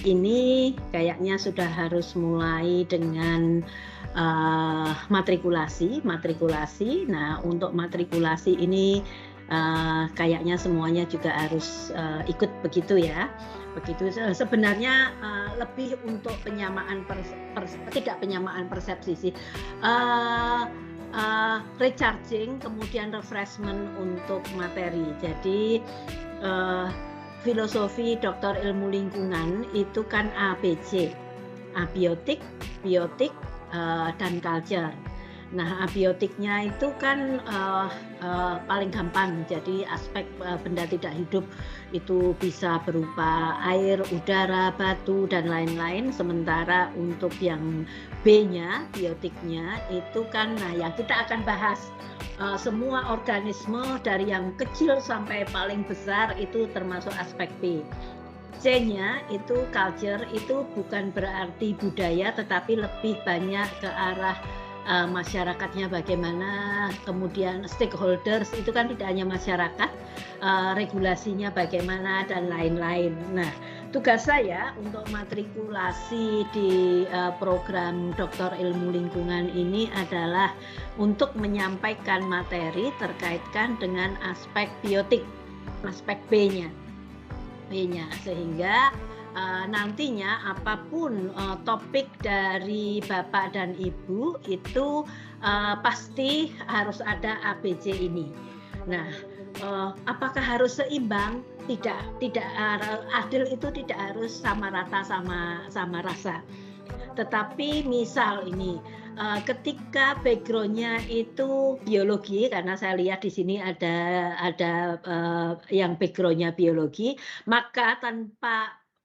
ini kayaknya sudah harus mulai dengan matrikulasi. Nah, untuk matrikulasi ini kayaknya semuanya juga harus ikut begitu ya. Begitu sebenarnya lebih untuk penyamaan tidak penyamaan persepsi sih. Recharging, kemudian refreshment untuk materi. Jadi filosofi doktor ilmu lingkungan itu kan ABC, abiotik, biotik, dan culture. Nah, abiotiknya itu kan paling gampang. Jadi aspek benda tidak hidup itu bisa berupa air, udara, batu, dan lain-lain. Sementara untuk yang B-nya, biotiknya itu kan, nah yang kita akan bahas semua organisme dari yang kecil sampai paling besar itu termasuk aspek B. C-nya itu culture, itu bukan berarti budaya tetapi lebih banyak ke arah masyarakatnya bagaimana, kemudian stakeholders itu kan tidak hanya masyarakat, regulasinya bagaimana dan lain-lain. Nah, tugas saya untuk matrikulasi di program Doktor Ilmu Lingkungan ini adalah untuk menyampaikan materi terkaitkan dengan aspek biotik, aspek B-nya, sehingga nantinya apapun topik dari Bapak dan Ibu itu pasti harus ada ABC ini. Nah, apakah harus seimbang? Tidak adil itu tidak harus sama rata sama rasa. Tetapi misal ini ketika backgroundnya itu biologi, karena saya lihat di sini ada yang backgroundnya biologi, maka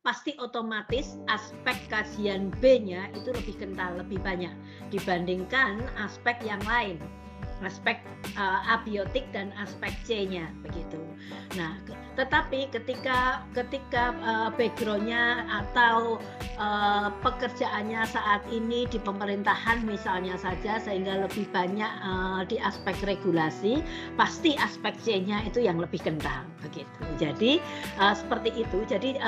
pasti otomatis aspek kajian B-nya itu lebih kental, lebih banyak dibandingkan aspek yang lain, aspek abiotik dan aspek C-nya begitu. Nah, tetapi ketika background-nya atau pekerjaannya saat ini di pemerintahan misalnya saja, sehingga lebih banyak di aspek regulasi, pasti aspek C-nya itu yang lebih kental begitu. Jadi seperti itu. Jadi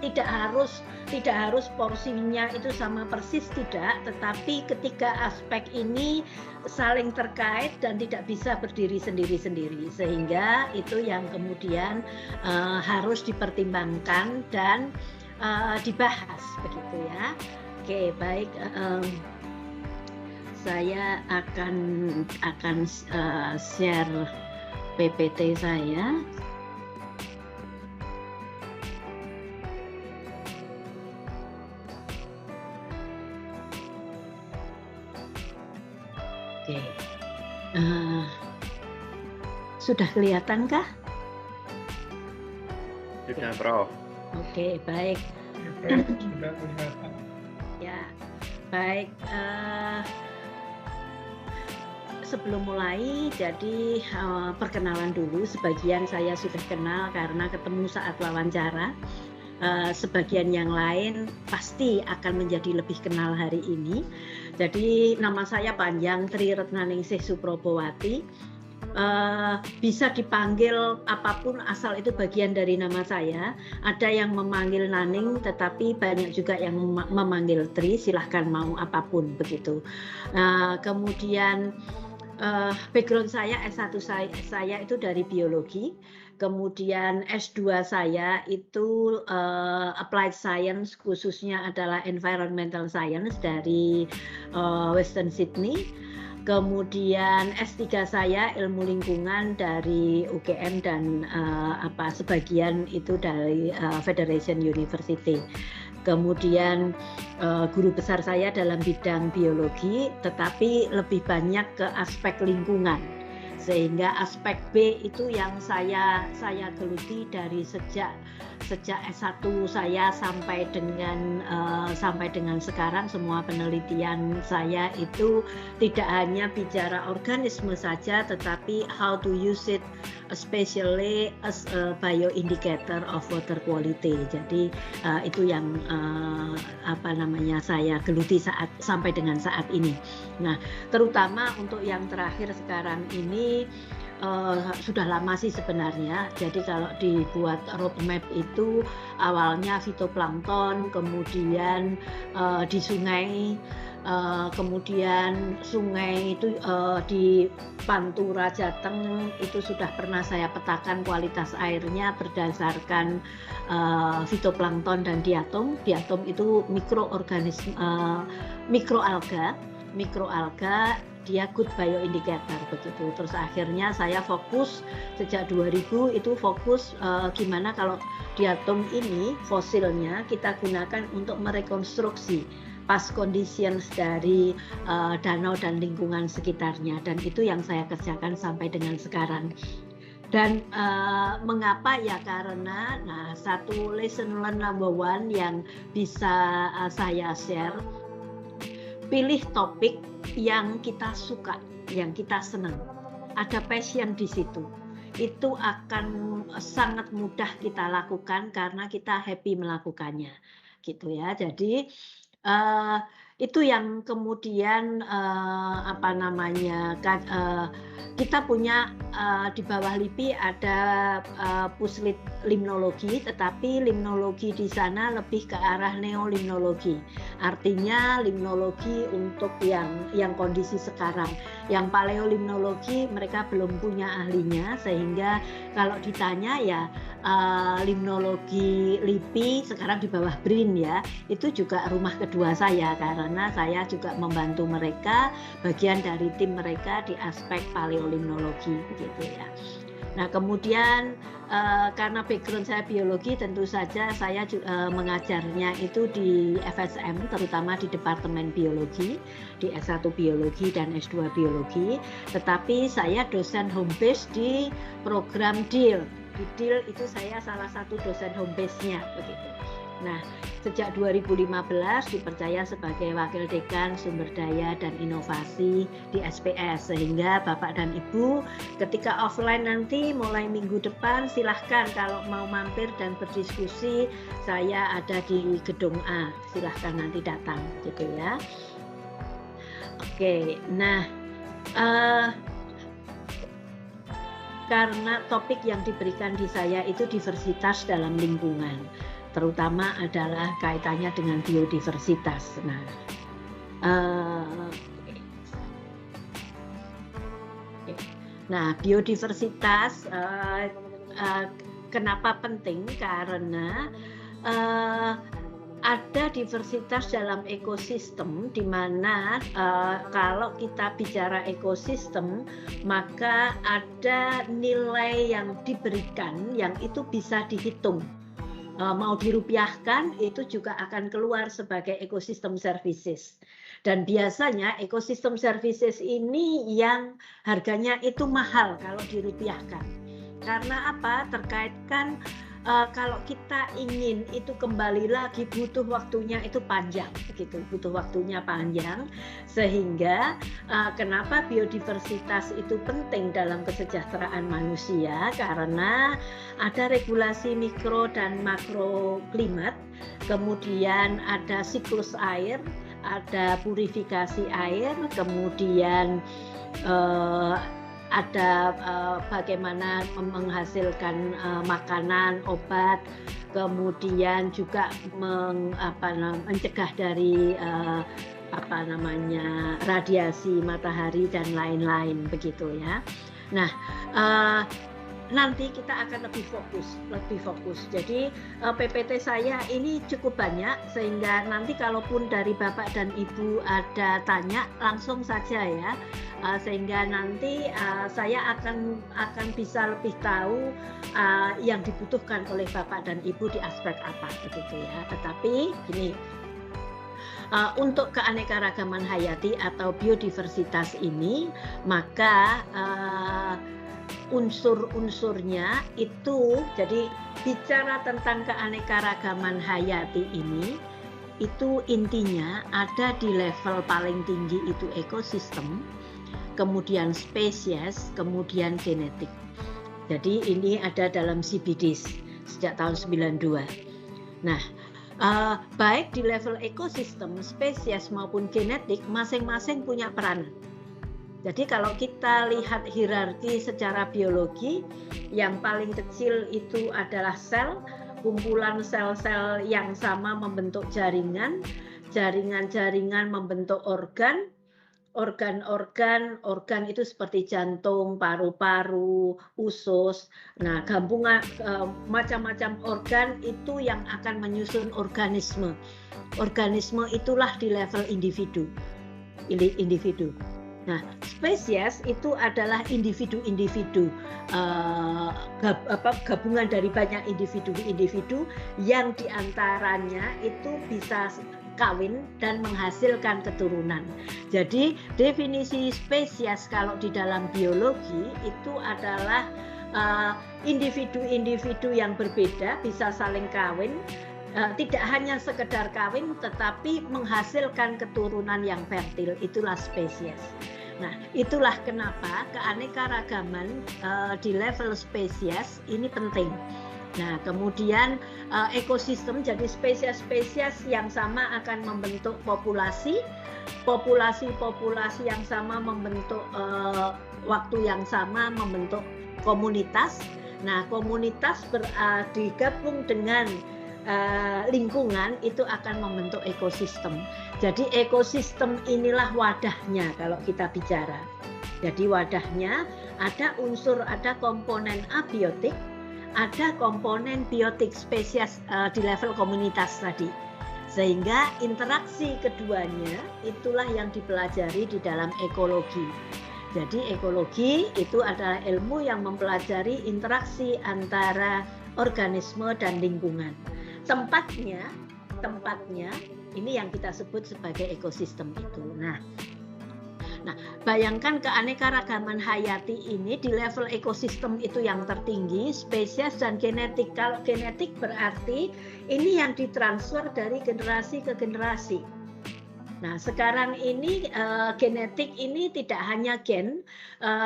tidak harus porsinya itu sama persis, tidak, tetapi ketika aspek ini saling terkait dan tidak bisa berdiri sendiri-sendiri, sehingga itu yang kemudian harus dipertimbangkan dan dibahas begitu ya. Oke, baik, saya akan share PPT saya. Oke, sudah kelihatankah? Sudah, Prof. Oke, baik. Sudah kelihatan. Ya, baik. Sebelum mulai, jadi perkenalan dulu. Sebagian saya sudah kenal karena ketemu saat wawancara. Sebagian yang lain pasti akan menjadi lebih kenal hari ini. Jadi nama saya panjang, Tri Retnaningsih Suprobowati. Bisa dipanggil apapun asal itu bagian dari nama saya. Ada yang memanggil Naning, tetapi banyak juga yang memanggil Tri. Silahkan mau apapun begitu. Kemudian background saya S1 saya itu dari biologi. Kemudian S2 saya itu applied science, khususnya adalah environmental science dari Western Sydney. Kemudian S3 saya ilmu lingkungan dari UGM dan sebagian itu dari Federation University. Kemudian guru besar saya dalam bidang biologi, tetapi lebih banyak ke aspek lingkungan. Sehingga aspek B itu yang saya geluti dari sejak S1 saya sampai dengan sekarang. Semua penelitian saya itu tidak hanya bicara organisme saja, tetapi how to use it especially as a bioindicator of water quality. Jadi itu yang saya geluti sampai dengan saat ini. Nah, terutama untuk yang terakhir sekarang ini sudah lama sih sebenarnya. Jadi kalau dibuat roadmap itu awalnya fitoplankton, kemudian di sungai, kemudian sungai itu di Pantura Jateng itu sudah pernah saya petakan kualitas airnya berdasarkan fitoplankton dan diatom. Diatom itu mikroorganisme, mikroalga, dia good bioindicator begitu. Terus akhirnya saya fokus sejak 2000 itu fokus gimana kalau diatom ini fosilnya kita gunakan untuk merekonstruksi past conditions dari danau dan lingkungan sekitarnya, dan itu yang saya kerjakan sampai dengan sekarang. Dan mengapa ya, karena satu lesson learned number one yang bisa saya share, pilih topik yang kita suka, yang kita senang, ada passion di situ, itu akan sangat mudah kita lakukan karena kita happy melakukannya, gitu ya. Jadi itu yang kemudian kita punya di bawah LIPI ada puslit limnologi, tetapi limnologi di sana lebih ke arah neolimnologi. Artinya limnologi untuk yang kondisi sekarang. Yang paleolimnologi mereka belum punya ahlinya, sehingga kalau ditanya ya limnologi LIPI sekarang di bawah BRIN ya, itu juga rumah kedua saya karena saya juga membantu mereka, bagian dari tim mereka di aspek paleolimnologi begitu ya. Nah kemudian karena background saya biologi, tentu saja saya mengajarnya itu di FSM, terutama di Departemen Biologi, di S1 Biologi dan S2 Biologi, tetapi saya dosen home base di program DIL. Di DIL itu saya salah satu dosen home base-nya begitu. Nah, sejak 2015 dipercaya sebagai Wakil Dekan Sumber Daya dan Inovasi di SPS, sehingga Bapak dan Ibu ketika offline nanti mulai minggu depan silahkan kalau mau mampir dan berdiskusi, saya ada di gedung A, silahkan nanti datang gitu ya. Oke, nah karena topik yang diberikan di saya itu diversitas dalam lingkungan, terutama adalah kaitannya dengan biodiversitas. Nah, biodiversitas kenapa penting? Karena ada diversitas dalam ekosistem, di mana kalau kita bicara ekosistem, maka ada nilai yang diberikan yang itu bisa dihitung. Mau dirupiahkan itu juga akan keluar sebagai ekosistem services. Dan biasanya ekosistem services ini yang harganya itu mahal kalau dirupiahkan. Karena apa? Terkaitkan kalau kita ingin itu kembali lagi butuh waktunya itu panjang, begitu, butuh waktunya panjang, sehingga kenapa biodiversitas itu penting dalam kesejahteraan manusia, karena ada regulasi mikro dan makro klimat, kemudian ada siklus air, ada purifikasi air, kemudian ada bagaimana menghasilkan makanan, obat, kemudian juga mencegah dari radiasi matahari dan lain-lain begitu ya. Nah, nanti kita akan lebih fokus. Jadi PPT saya ini cukup banyak, sehingga nanti kalaupun dari Bapak dan Ibu ada tanya langsung saja ya, sehingga nanti saya akan bisa lebih tahu yang dibutuhkan oleh Bapak dan Ibu di aspek apa begitu ya. Tetapi gini, untuk keanekaragaman hayati atau biodiversitas ini, maka unsur-unsurnya itu, jadi bicara tentang keanekaragaman hayati ini, itu intinya ada di level paling tinggi itu ekosistem, kemudian spesies, kemudian genetik. Jadi ini ada dalam CBDs sejak tahun 92. Nah, baik di level ekosistem, spesies maupun genetik masing-masing punya peranan. Jadi kalau kita lihat hierarki secara biologi, yang paling kecil itu adalah sel, kumpulan sel-sel yang sama membentuk jaringan, jaringan-jaringan membentuk organ, organ itu seperti jantung, paru-paru, usus. Nah, gabungan macam-macam organ itu yang akan menyusun organisme. Organisme itulah di level individu. Nah, spesies itu adalah individu-individu, gabungan dari banyak individu-individu yang diantaranya itu bisa kawin dan menghasilkan keturunan. Jadi definisi spesies kalau di dalam biologi itu adalah individu-individu yang berbeda bisa saling kawin, tidak hanya sekedar kawin tetapi menghasilkan keturunan yang fertil, itulah spesies. Nah, itulah kenapa keanekaragaman di level spesies ini penting. Nah, kemudian ekosistem, jadi spesies-spesies yang sama akan membentuk populasi, populasi-populasi yang sama membentuk waktu yang sama membentuk komunitas. Nah, komunitas digabung dengan lingkungan itu akan membentuk ekosistem. Jadi ekosistem inilah wadahnya kalau kita bicara. Jadi wadahnya ada unsur, ada komponen abiotik, ada komponen biotik spesies di level komunitas tadi. Sehingga interaksi keduanya itulah yang dipelajari di dalam ekologi. Jadi ekologi itu adalah ilmu yang mempelajari interaksi antara organisme dan lingkungan. Tempatnya ini yang kita sebut sebagai ekosistem itu. Nah, bayangkan keanekaragaman hayati ini di level ekosistem itu yang tertinggi, spesies dan genetik. Kalau genetik berarti ini yang ditransfer dari generasi ke generasi. Nah, sekarang ini genetik ini tidak hanya gen,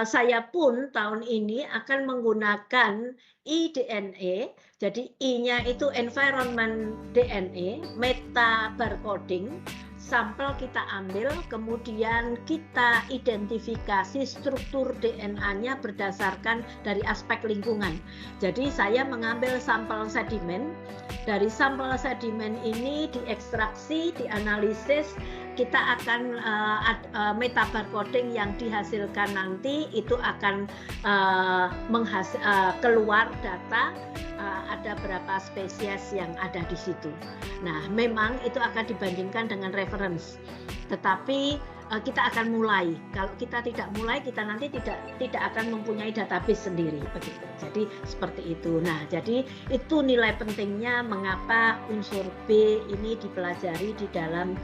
saya pun tahun ini akan menggunakan eDNA, jadi I-nya itu environment DNA, meta barcoding, sampel kita ambil, kemudian kita identifikasi struktur DNA-nya berdasarkan dari aspek lingkungan. Jadi saya mengambil sampel sedimen, dari sampel sedimen ini diekstraksi, dianalisis, kita akan meta barcoding yang dihasilkan nanti itu akan keluar data ada berapa spesies yang ada di situ. Nah, memang itu akan dibandingkan dengan reference. Tetapi kita akan mulai. Kalau kita tidak mulai, kita nanti tidak akan mempunyai database sendiri begitu. Jadi seperti itu. Nah, jadi itu nilai pentingnya mengapa unsur B ini dipelajari di dalam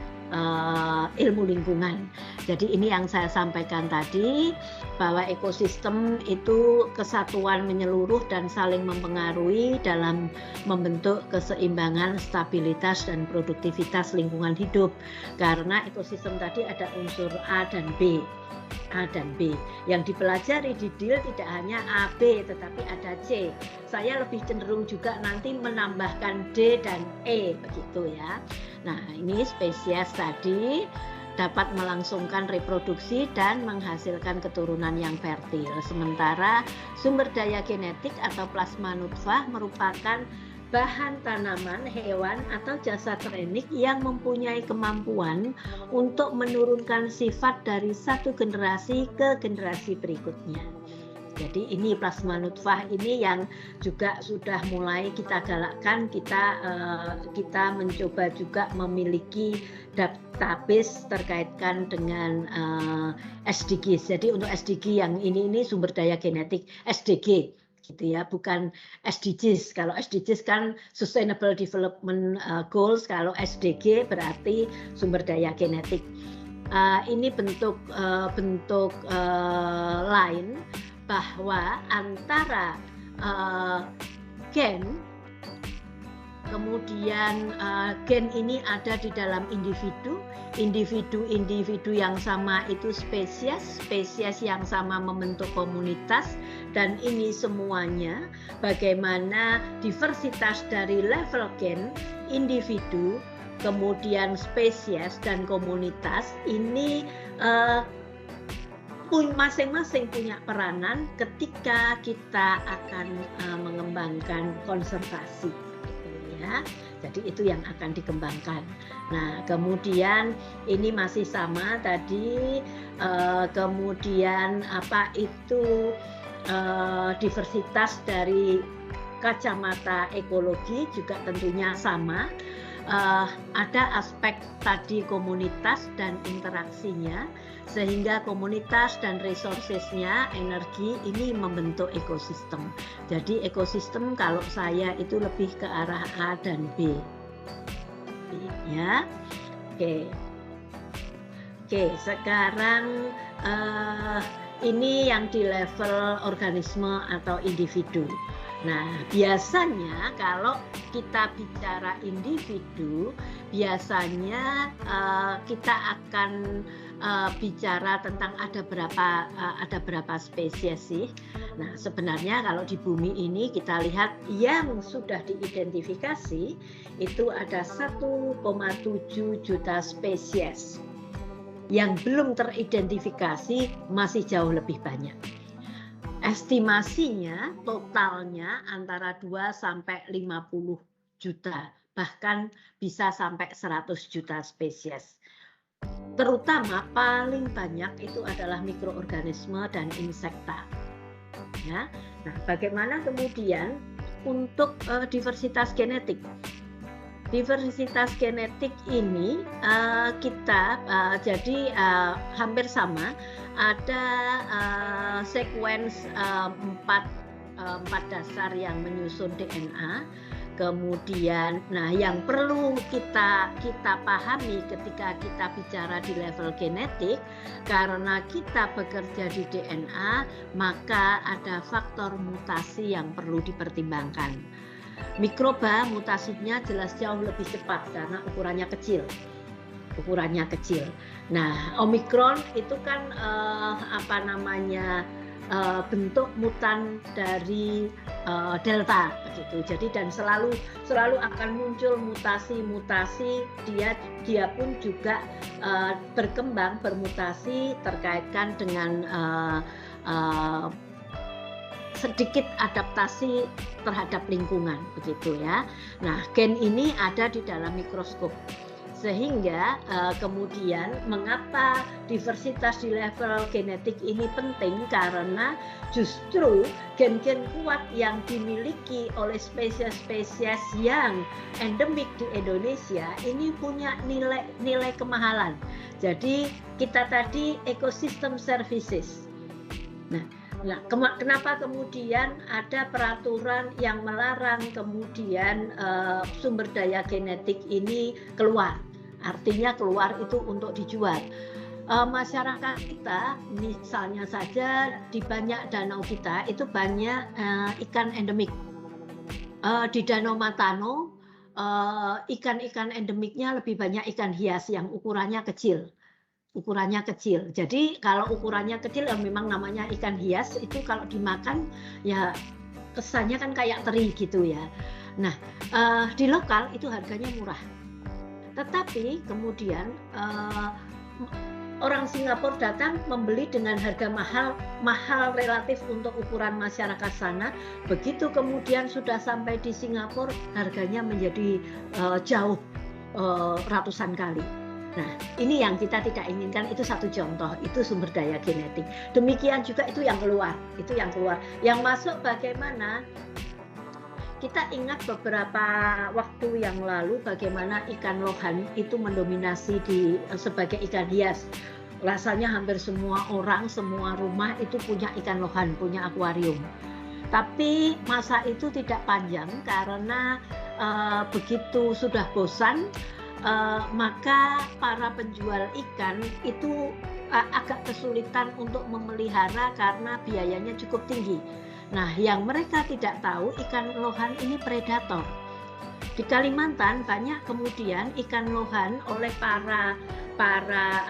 ilmu lingkungan. Jadi ini yang saya sampaikan tadi, bahwa ekosistem itu kesatuan menyeluruh dan saling mempengaruhi dalam membentuk keseimbangan, stabilitas dan produktivitas lingkungan hidup. Karena ekosistem tadi ada unsur A dan B. Yang dipelajari di DIL tidak hanya A, B, tetapi ada C. Saya lebih cenderung juga nanti menambahkan D dan E begitu ya. Nah, ini spesies tadi dapat melangsungkan reproduksi dan menghasilkan keturunan yang fertil. Sementara sumber daya genetik atau plasma nutfah merupakan bahan tanaman, hewan, atau jasa trenik yang mempunyai kemampuan untuk menurunkan sifat dari satu generasi ke generasi berikutnya. Jadi ini plasma nutfah ini yang juga sudah mulai kita galakkan, kita mencoba juga memiliki database terkaitkan dengan SDGs. Jadi untuk SDG yang ini sumber daya genetik SDG gitu ya, bukan SDGs. Kalau SDGs kan Sustainable Development Goals, kalau SDG berarti sumber daya genetik. Ini bentuk lain bahwa antara gen, kemudian gen ini ada di dalam individu yang sama itu spesies yang sama membentuk komunitas, dan ini semuanya bagaimana diversitas dari level gen, individu, kemudian spesies dan komunitas ini masing-masing punya peranan ketika kita akan mengembangkan konservasi, gitu ya. Jadi itu yang akan dikembangkan. Nah, kemudian ini masih sama tadi, kemudian apa itu diversitas dari kacamata ekologi juga tentunya sama. Ada aspek tadi komunitas dan interaksinya, sehingga komunitas dan resourcesnya, energi ini membentuk ekosistem. Jadi ekosistem kalau saya itu lebih ke arah A dan B. Ya, oke. Sekarang ini yang di level organisme atau individu. Nah, biasanya kalau kita bicara individu, biasanya kita akan bicara tentang ada berapa spesies sih. Nah, sebenarnya kalau di bumi ini kita lihat yang sudah diidentifikasi itu ada 1,7 juta spesies. Yang belum teridentifikasi masih jauh lebih banyak. Estimasinya totalnya antara 2 sampai 50 juta, bahkan bisa sampai 100 juta spesies. Terutama paling banyak itu adalah mikroorganisme dan insekta. Ya. Nah, bagaimana kemudian untuk diversitas genetik? Diversitas genetik ini kita jadi hampir sama. Ada sekuens 4 dasar yang menyusun DNA. Kemudian, nah yang perlu kita pahami ketika kita bicara di level genetik, karena kita bekerja di DNA, maka ada faktor mutasi yang perlu dipertimbangkan. Mikroba mutasinya jelas jauh lebih cepat karena ukurannya kecil. Nah, Omikron itu kan bentuk mutan dari Delta begitu. Jadi dan selalu akan muncul mutasi-mutasi, dia pun juga berkembang, bermutasi terkaitkan dengan sedikit adaptasi terhadap lingkungan begitu ya. Nah, gen ini ada di dalam mikroskop. Sehingga kemudian mengapa diversitas di level genetik ini penting, karena justru gen-gen kuat yang dimiliki oleh spesies-spesies yang endemik di Indonesia ini punya nilai kemahalan. Jadi kita tadi ecosystem services. Nah, kenapa kemudian ada peraturan yang melarang kemudian sumber daya genetik ini keluar? Artinya keluar itu untuk dijual. Masyarakat kita, misalnya saja di banyak danau kita itu banyak ikan endemik. Di Danau Matano ikan-ikan endemiknya lebih banyak ikan hias yang ukurannya kecil. Jadi kalau ukurannya kecil memang namanya ikan hias, itu kalau dimakan ya kesannya kan kayak teri gitu ya. Nah, di lokal itu harganya murah. Tetapi kemudian orang Singapura datang membeli dengan harga mahal relatif untuk ukuran masyarakat sana. Begitu kemudian sudah sampai di Singapura, harganya menjadi jauh ratusan kali. Nah, ini yang kita tidak inginkan, itu satu contoh, itu sumber daya genetik. Demikian juga itu yang keluar. Yang masuk bagaimana? Kita ingat beberapa waktu yang lalu bagaimana ikan lohan itu mendominasi sebagai ikan hias. Rasanya hampir semua orang, semua rumah itu punya ikan lohan, punya akuarium. Tapi masa itu tidak panjang karena begitu sudah bosan, maka para penjual ikan itu agak kesulitan untuk memelihara karena biayanya cukup tinggi. Nah, yang mereka tidak tahu ikan lohan ini predator. Di Kalimantan banyak kemudian ikan lohan oleh para para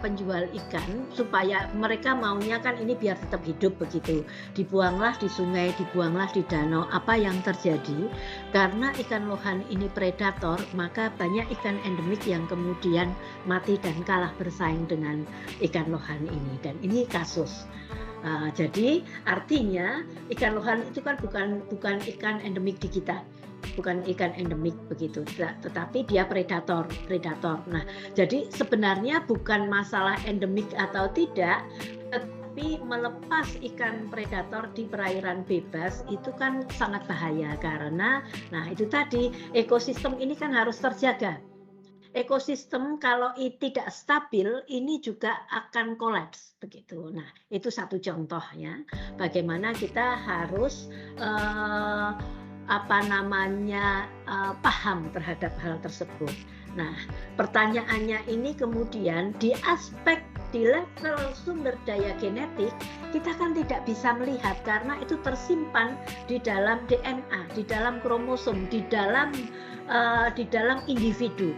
penjual ikan, supaya mereka maunya kan ini biar tetap hidup begitu. Dibuanglah di sungai, dibuanglah di danau. Apa yang terjadi? Karena ikan lohan ini predator, maka banyak ikan endemik yang kemudian mati dan kalah bersaing dengan ikan lohan ini. Dan ini kasus. Jadi artinya ikan lohan itu kan bukan ikan endemik di kita. Bukan ikan endemik begitu, tetapi dia predator. Nah, jadi sebenarnya bukan masalah endemik atau tidak, tetapi melepas ikan predator di perairan bebas itu kan sangat bahaya karena, nah itu tadi ekosistem ini kan harus terjaga. Ekosistem kalau tidak stabil ini juga akan kolaps begitu. Nah, itu satu contohnya bagaimana kita harus paham terhadap hal tersebut. Nah, pertanyaannya ini kemudian di level sumber daya genetik kita kan tidak bisa melihat karena itu tersimpan di dalam DNA, di dalam kromosom, di dalam individu,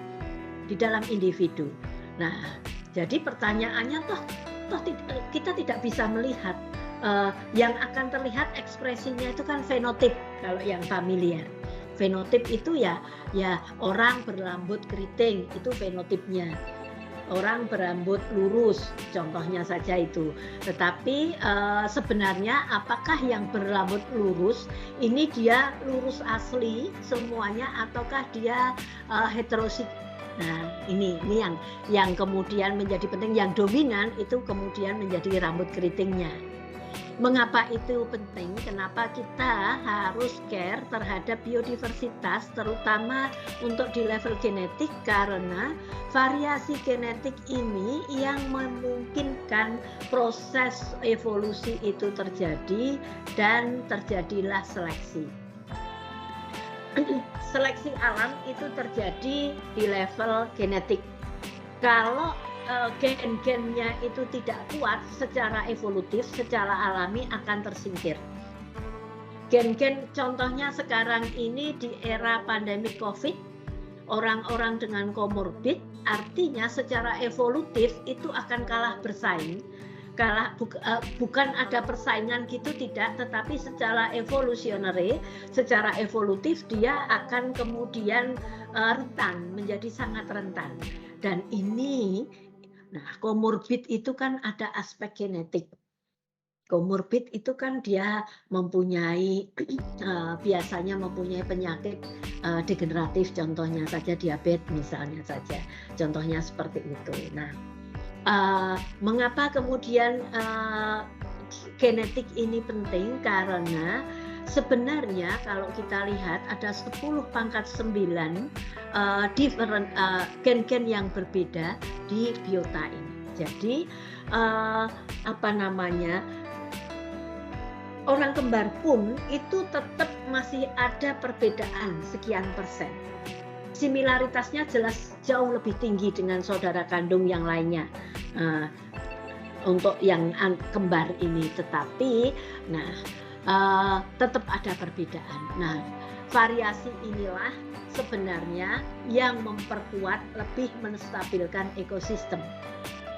Nah, jadi pertanyaannya toh kita tidak bisa melihat. Yang akan terlihat ekspresinya itu kan fenotip kalau yang familiar. Fenotip itu ya orang berambut keriting itu fenotipnya. Orang berambut lurus contohnya saja itu. Tetapi sebenarnya apakah yang berambut lurus ini dia lurus asli semuanya ataukah dia heterosit? Nah, ini yang kemudian menjadi penting, yang dominan itu kemudian menjadi rambut keritingnya. Mengapa itu penting? Kenapa kita harus care terhadap biodiversitas, terutama untuk di level genetik? Karena variasi genetik ini yang memungkinkan proses evolusi itu terjadi dan terjadilah seleksi. Seleksi alam itu terjadi di level genetik. Kalau gen-gennya itu tidak kuat secara evolutif, secara alami akan tersingkir. Gen-gen contohnya sekarang ini di era pandemi COVID, orang-orang dengan komorbid artinya secara evolutif itu akan kalah bersaing. Bukan ada persaingan gitu tidak, tetapi secara evolutionary, secara evolutif dia akan kemudian rentan, menjadi sangat rentan. Dan ini komorbid itu kan ada aspek genetik. Komorbid itu kan dia mempunyai biasanya mempunyai penyakit degeneratif, contohnya saja diabetes misalnya saja, contohnya seperti itu. Nah, mengapa kemudian genetik ini penting? Karena sebenarnya kalau kita lihat ada 10 pangkat 9 gen-gen yang berbeda di biota ini. Jadi orang kembar pun itu tetap masih ada perbedaan sekian persen. Similaritasnya jelas jauh lebih tinggi dengan saudara kandung yang lainnya. Untuk yang kembar ini, tetapi tetap ada perbedaan. Nah, variasi inilah sebenarnya yang memperkuat, lebih menstabilkan ekosistem.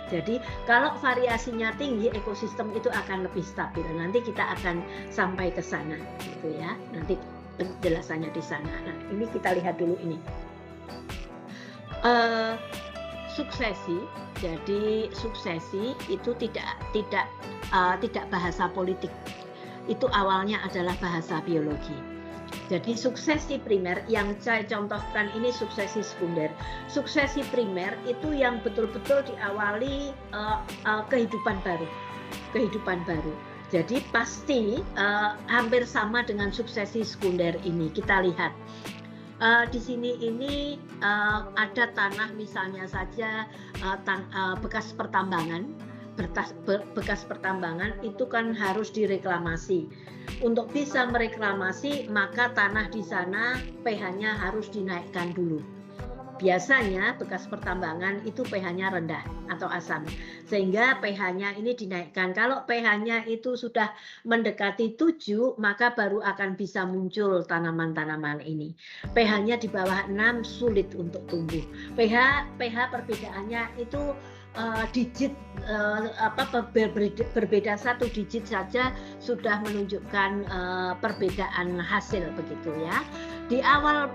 Jadi kalau variasinya tinggi, ekosistem itu akan lebih stabil. Nanti kita akan sampai ke sana, gitu ya. Nanti penjelasannya di sana. Nah, ini kita lihat dulu ini. Suksesi. Jadi suksesi itu tidak bahasa politik. Itu awalnya adalah bahasa biologi. Jadi suksesi primer yang saya contohkan ini suksesi sekunder. Suksesi primer itu yang betul-betul diawali kehidupan baru. Jadi pasti hampir sama dengan suksesi sekunder ini. Kita lihat di sini ini ada tanah misalnya saja bekas pertambangan. Bekas pertambangan itu kan harus direklamasi. Untuk bisa mereklamasi maka tanah di sana pH-nya harus dinaikkan dulu. biasanya bekas pertambangan itu pH-nya rendah atau asam, sehingga pH-nya ini dinaikkan. Kalau pH-nya itu sudah mendekati 7, maka baru akan bisa muncul tanaman-tanaman ini. pH-nya di bawah 6 sulit untuk tumbuh. pH perbedaannya itu digit berbeda 1 digit saja sudah menunjukkan perbedaan hasil begitu ya. Di awal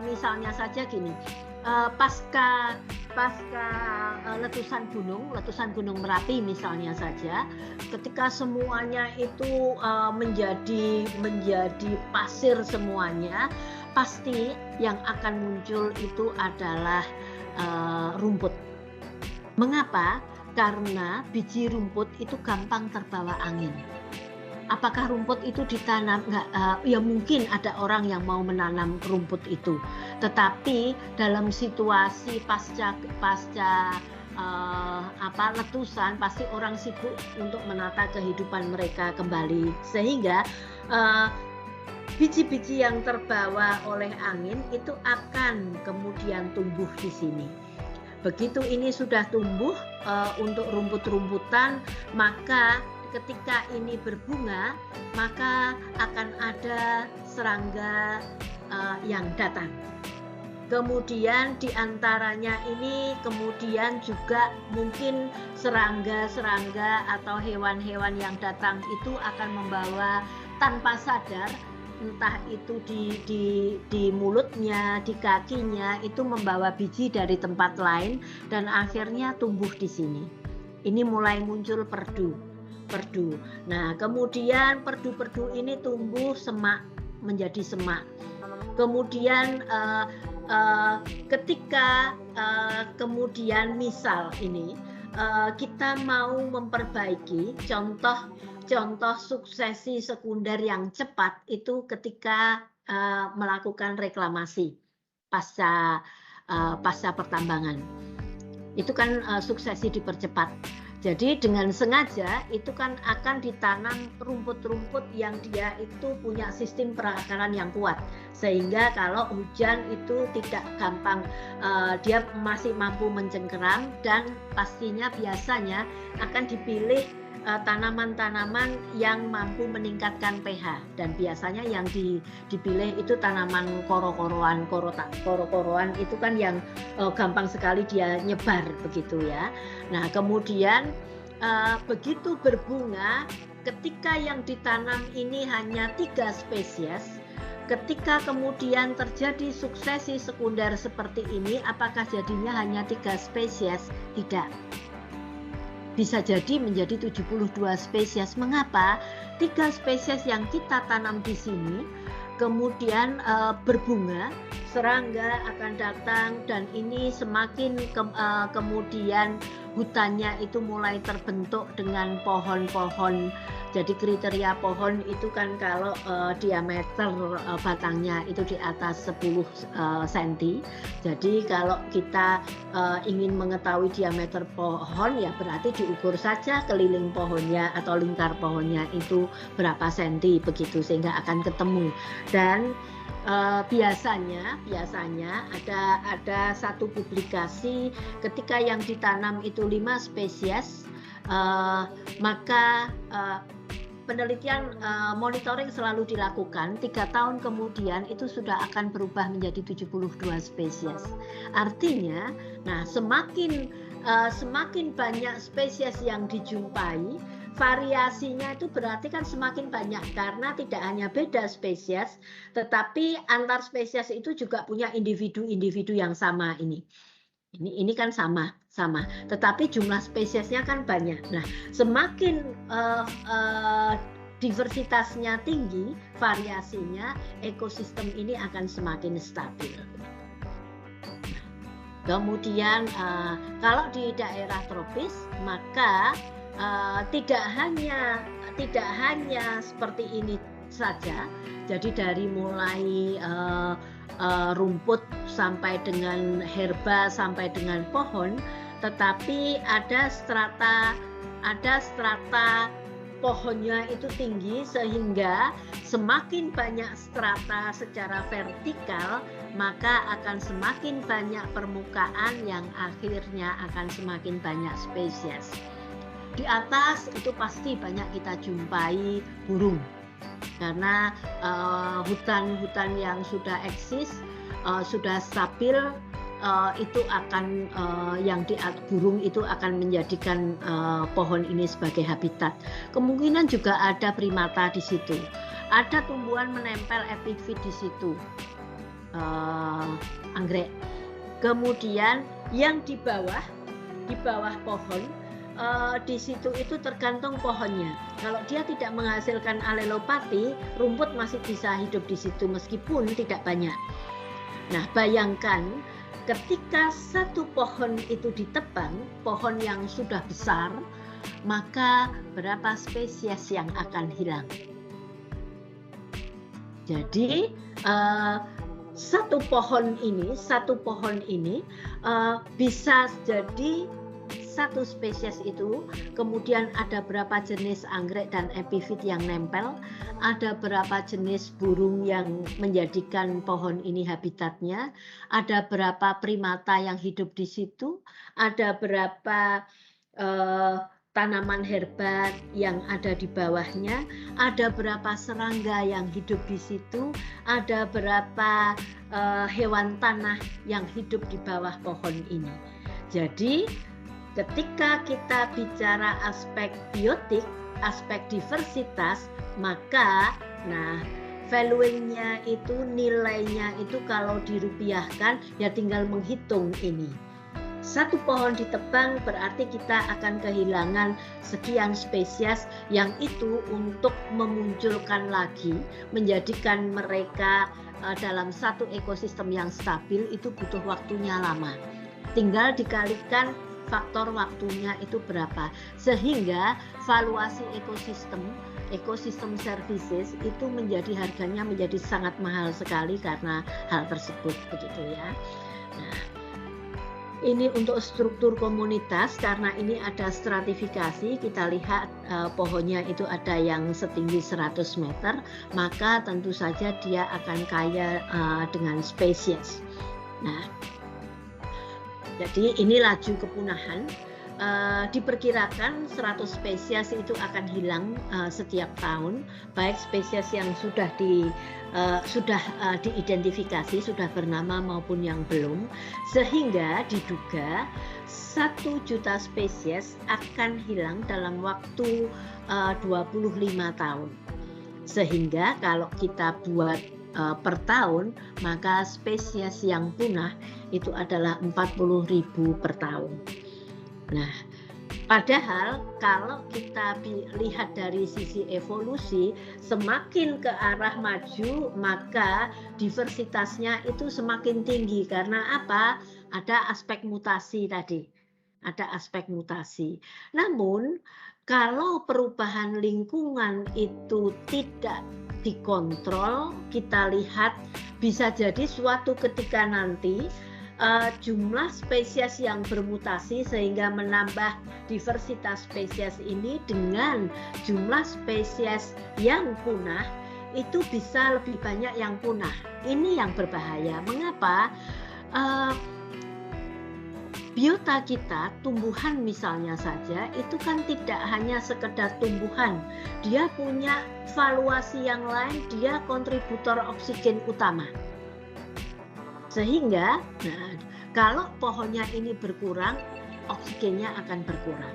misalnya saja gini, pasca letusan gunung Merapi misalnya saja, ketika semuanya itu menjadi pasir semuanya, pasti yang akan muncul itu adalah rumput. Mengapa? Karena biji rumput itu gampang terbawa angin. Apakah rumput itu ditanam? Ya mungkin ada orang yang mau menanam rumput itu. Tetapi dalam situasi pasca letusan, pasti orang sibuk untuk menata kehidupan mereka kembali. Sehingga biji-biji yang terbawa oleh angin itu akan kemudian tumbuh di sini. Begitu ini sudah tumbuh untuk rumput-rumputan, maka ketika ini berbunga, maka akan ada serangga yang datang. Kemudian diantaranya ini kemudian juga mungkin serangga atau hewan-hewan yang datang itu akan membawa tanpa sadar, entah itu di mulutnya, di kakinya, itu membawa biji dari tempat lain dan akhirnya tumbuh di sini. Ini mulai muncul perdu. Nah, kemudian perdu-perdu ini tumbuh semak, menjadi semak. Kemudian ketika kemudian misal ini kita mau memperbaiki contoh suksesi sekunder yang cepat itu ketika melakukan reklamasi pasca pertambangan. Itu kan suksesi dipercepat. Jadi dengan sengaja itu kan akan ditanam rumput-rumput yang dia itu punya sistem perakaran yang kuat, sehingga kalau hujan itu tidak gampang, dia masih mampu mencengkeram, dan pastinya biasanya akan dipilih tanaman-tanaman yang mampu meningkatkan pH, dan biasanya yang dipilih itu tanaman koro-koroan itu kan yang gampang sekali dia nyebar begitu ya. Nah, kemudian begitu berbunga, ketika yang ditanam ini hanya 3 spesies, ketika kemudian terjadi suksesi sekunder seperti ini, apakah jadinya hanya 3 spesies? Tidak. Bisa jadi menjadi 72 spesies. Mengapa? 3 spesies yang kita tanam di sini kemudian berbunga, serangga akan datang, dan ini semakin kemudian hutannya itu mulai terbentuk dengan pohon-pohon. Jadi kriteria pohon itu kan kalau diameter batangnya itu di atas 10 cm. Jadi kalau kita ingin mengetahui diameter pohon, ya berarti diukur saja keliling pohonnya atau lingkar pohonnya itu berapa senti begitu, sehingga akan ketemu. Dan biasanya ada satu publikasi ketika yang ditanam itu 5 spesies, maka penelitian monitoring selalu dilakukan. 3 tahun kemudian itu sudah akan berubah menjadi 72 spesies. Artinya, nah semakin banyak spesies yang dijumpai, variasinya itu berarti kan semakin banyak, karena tidak hanya beda spesies, tetapi antar spesies itu juga punya individu-individu yang sama ini. Ini kan sama, tetapi jumlah spesiesnya kan banyak. Nah, semakin diversitasnya tinggi, variasinya, ekosistem ini akan semakin stabil. Kemudian kalau di daerah tropis, maka tidak hanya seperti ini saja. Jadi dari mulai rumput sampai dengan herba sampai dengan pohon, tetapi ada strata pohonnya itu tinggi sehingga semakin banyak strata secara vertikal, maka akan semakin banyak permukaan yang akhirnya akan semakin banyak spesies. Di atas itu pasti banyak kita jumpai burung, karena hutan-hutan yang sudah eksis, sudah stabil, itu akan burung itu akan menjadikan pohon ini sebagai habitat. Kemungkinan juga ada primata di situ, ada tumbuhan menempel epifit di situ, anggrek. Kemudian yang di bawah pohon, di situ itu tergantung pohonnya. Kalau dia tidak menghasilkan alelopati, rumput masih bisa hidup di situ meskipun tidak banyak. Nah, bayangkan ketika satu pohon itu ditebang, pohon yang sudah besar, maka berapa spesies yang akan hilang? Jadi satu pohon ini bisa jadi satu spesies itu, kemudian ada berapa jenis anggrek dan epifit yang nempel, ada berapa jenis burung yang menjadikan pohon ini habitatnya, ada berapa primata yang hidup di situ, ada berapa tanaman herba yang ada di bawahnya, ada berapa serangga yang hidup di situ, ada berapa hewan tanah yang hidup di bawah pohon ini. Jadi ketika kita bicara aspek biotik, aspek diversitas, maka valuingnya itu, nilainya itu kalau dirupiahkan ya tinggal menghitung ini. Satu pohon ditebang berarti kita akan kehilangan sekian spesies yang itu untuk memunculkan lagi, menjadikan mereka dalam satu ekosistem yang stabil itu butuh waktunya lama. Tinggal dikalikan faktor waktunya itu berapa, sehingga valuasi ekosistem services itu harganya menjadi sangat mahal sekali karena hal tersebut, begitu ya. Nah, ini untuk struktur komunitas, karena ini ada stratifikasi, kita lihat pohonnya itu ada yang setinggi 100 meter, maka tentu saja dia akan kaya dengan spesies. Nah, jadi ini laju kepunahan, diperkirakan 100 spesies itu akan hilang setiap tahun, baik spesies yang sudah diidentifikasi, sudah bernama maupun yang belum, sehingga diduga 1 juta spesies akan hilang dalam waktu 25 tahun. Sehingga kalau kita buat per tahun, maka spesies yang punah itu adalah 40.000 per tahun. Nah, padahal kalau kita lihat dari sisi evolusi, semakin ke arah maju, maka diversitasnya itu semakin tinggi. Karena apa? Ada aspek mutasi tadi. Ada aspek mutasi. Namun, kalau perubahan lingkungan itu tidak dikontrol, kita lihat bisa jadi suatu ketika nanti jumlah spesies yang bermutasi sehingga menambah diversitas spesies ini dengan jumlah spesies yang punah itu bisa lebih banyak yang punah. Ini yang berbahaya. Mengapa? Biota kita, tumbuhan misalnya saja, itu kan tidak hanya sekedar tumbuhan. Dia punya valuasi yang lain, dia kontributor oksigen utama. Sehingga, kalau pohonnya ini berkurang, oksigennya akan berkurang.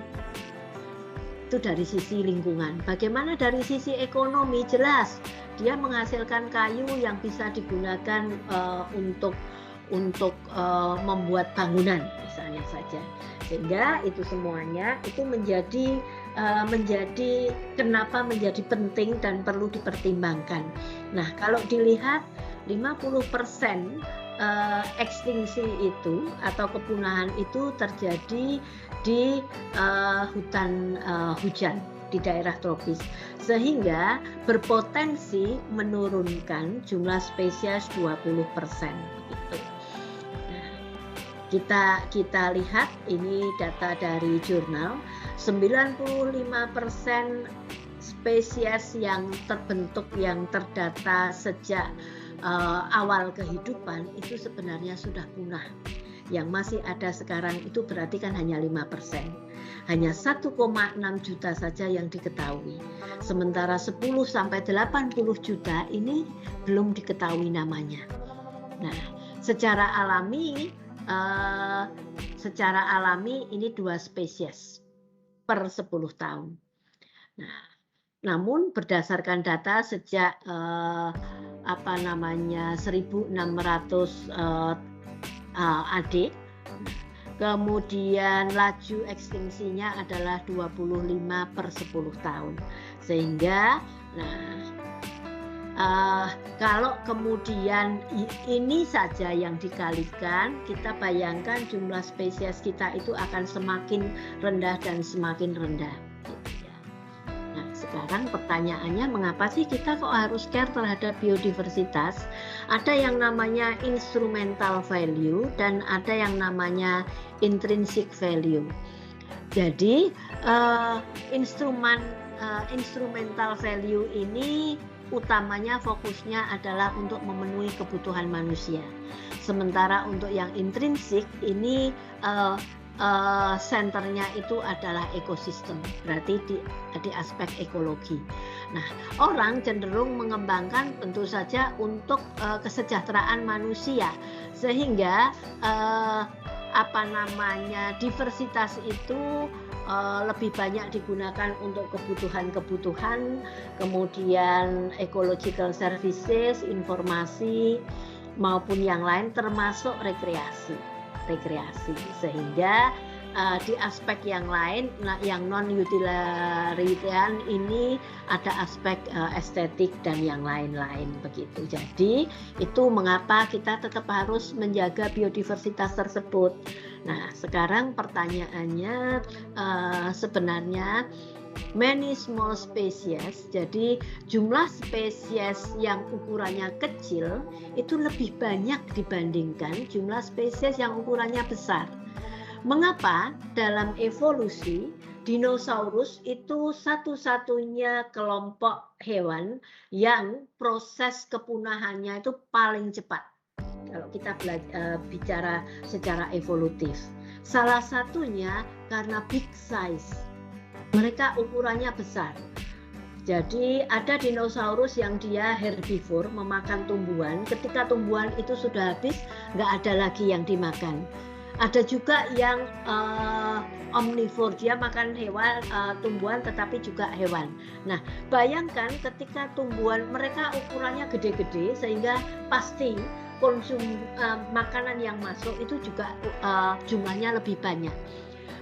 Itu dari sisi lingkungan. Bagaimana dari sisi ekonomi? Jelas, dia menghasilkan kayu yang bisa digunakan untuk membuat bangunan misalnya saja, sehingga itu semuanya itu menjadi kenapa menjadi penting dan perlu dipertimbangkan. Nah, kalau dilihat 50% ekstinksi itu atau kepunahan itu terjadi di hutan hujan di daerah tropis, sehingga berpotensi menurunkan jumlah spesies 20%. Begitu. Kita lihat ini data dari jurnal, 95% spesies yang terbentuk, yang terdata sejak awal kehidupan itu sebenarnya sudah punah. Yang masih ada sekarang itu berarti kan hanya 5%. Hanya 1,6 juta saja yang diketahui. Sementara 10 sampai 80 juta ini belum diketahui namanya. Nah, secara alami ini 2 spesies per 10 tahun. Nah, namun berdasarkan data sejak 1600 AD, kemudian laju ekstinksinya adalah 25 per 10 tahun. Sehingga kalau kemudian ini saja yang dikalikan, kita bayangkan jumlah spesies kita itu akan semakin rendah dan semakin rendah. Sekarang pertanyaannya, mengapa sih kita kok harus care terhadap biodiversitas? Ada yang namanya instrumental value dan ada yang namanya intrinsic value. Jadi instrumental value ini utamanya fokusnya adalah untuk memenuhi kebutuhan manusia. Sementara untuk yang intrinsik ini senternya itu adalah ekosistem, berarti di aspek ekologi. Nah, orang cenderung mengembangkan tentu saja untuk kesejahteraan manusia, sehingga diversitas itu lebih banyak digunakan untuk kebutuhan-kebutuhan, kemudian ecological services, informasi maupun yang lain, termasuk rekreasi, sehingga di aspek yang lain, yang non utilitarian ini ada aspek estetik dan yang lain-lain begitu. Jadi itu mengapa kita tetap harus menjaga biodiversitas tersebut. Nah, sekarang pertanyaannya sebenarnya many small species, jadi jumlah spesies yang ukurannya kecil itu lebih banyak dibandingkan jumlah spesies yang ukurannya besar. Mengapa? Dalam evolusi, dinosaurus itu satu-satunya kelompok hewan yang proses kepunahannya itu paling cepat. Kalau kita bicara secara evolutif, salah satunya karena big size. Mereka ukurannya besar. Jadi ada dinosaurus yang dia herbivore, memakan tumbuhan. Ketika tumbuhan itu sudah habis, nggak ada lagi yang dimakan. Ada juga yang omnivore, dia makan hewan, tumbuhan tetapi juga hewan. Nah, bayangkan ketika tumbuhan mereka ukurannya gede-gede, sehingga pasti makanan yang masuk itu juga jumlahnya lebih banyak.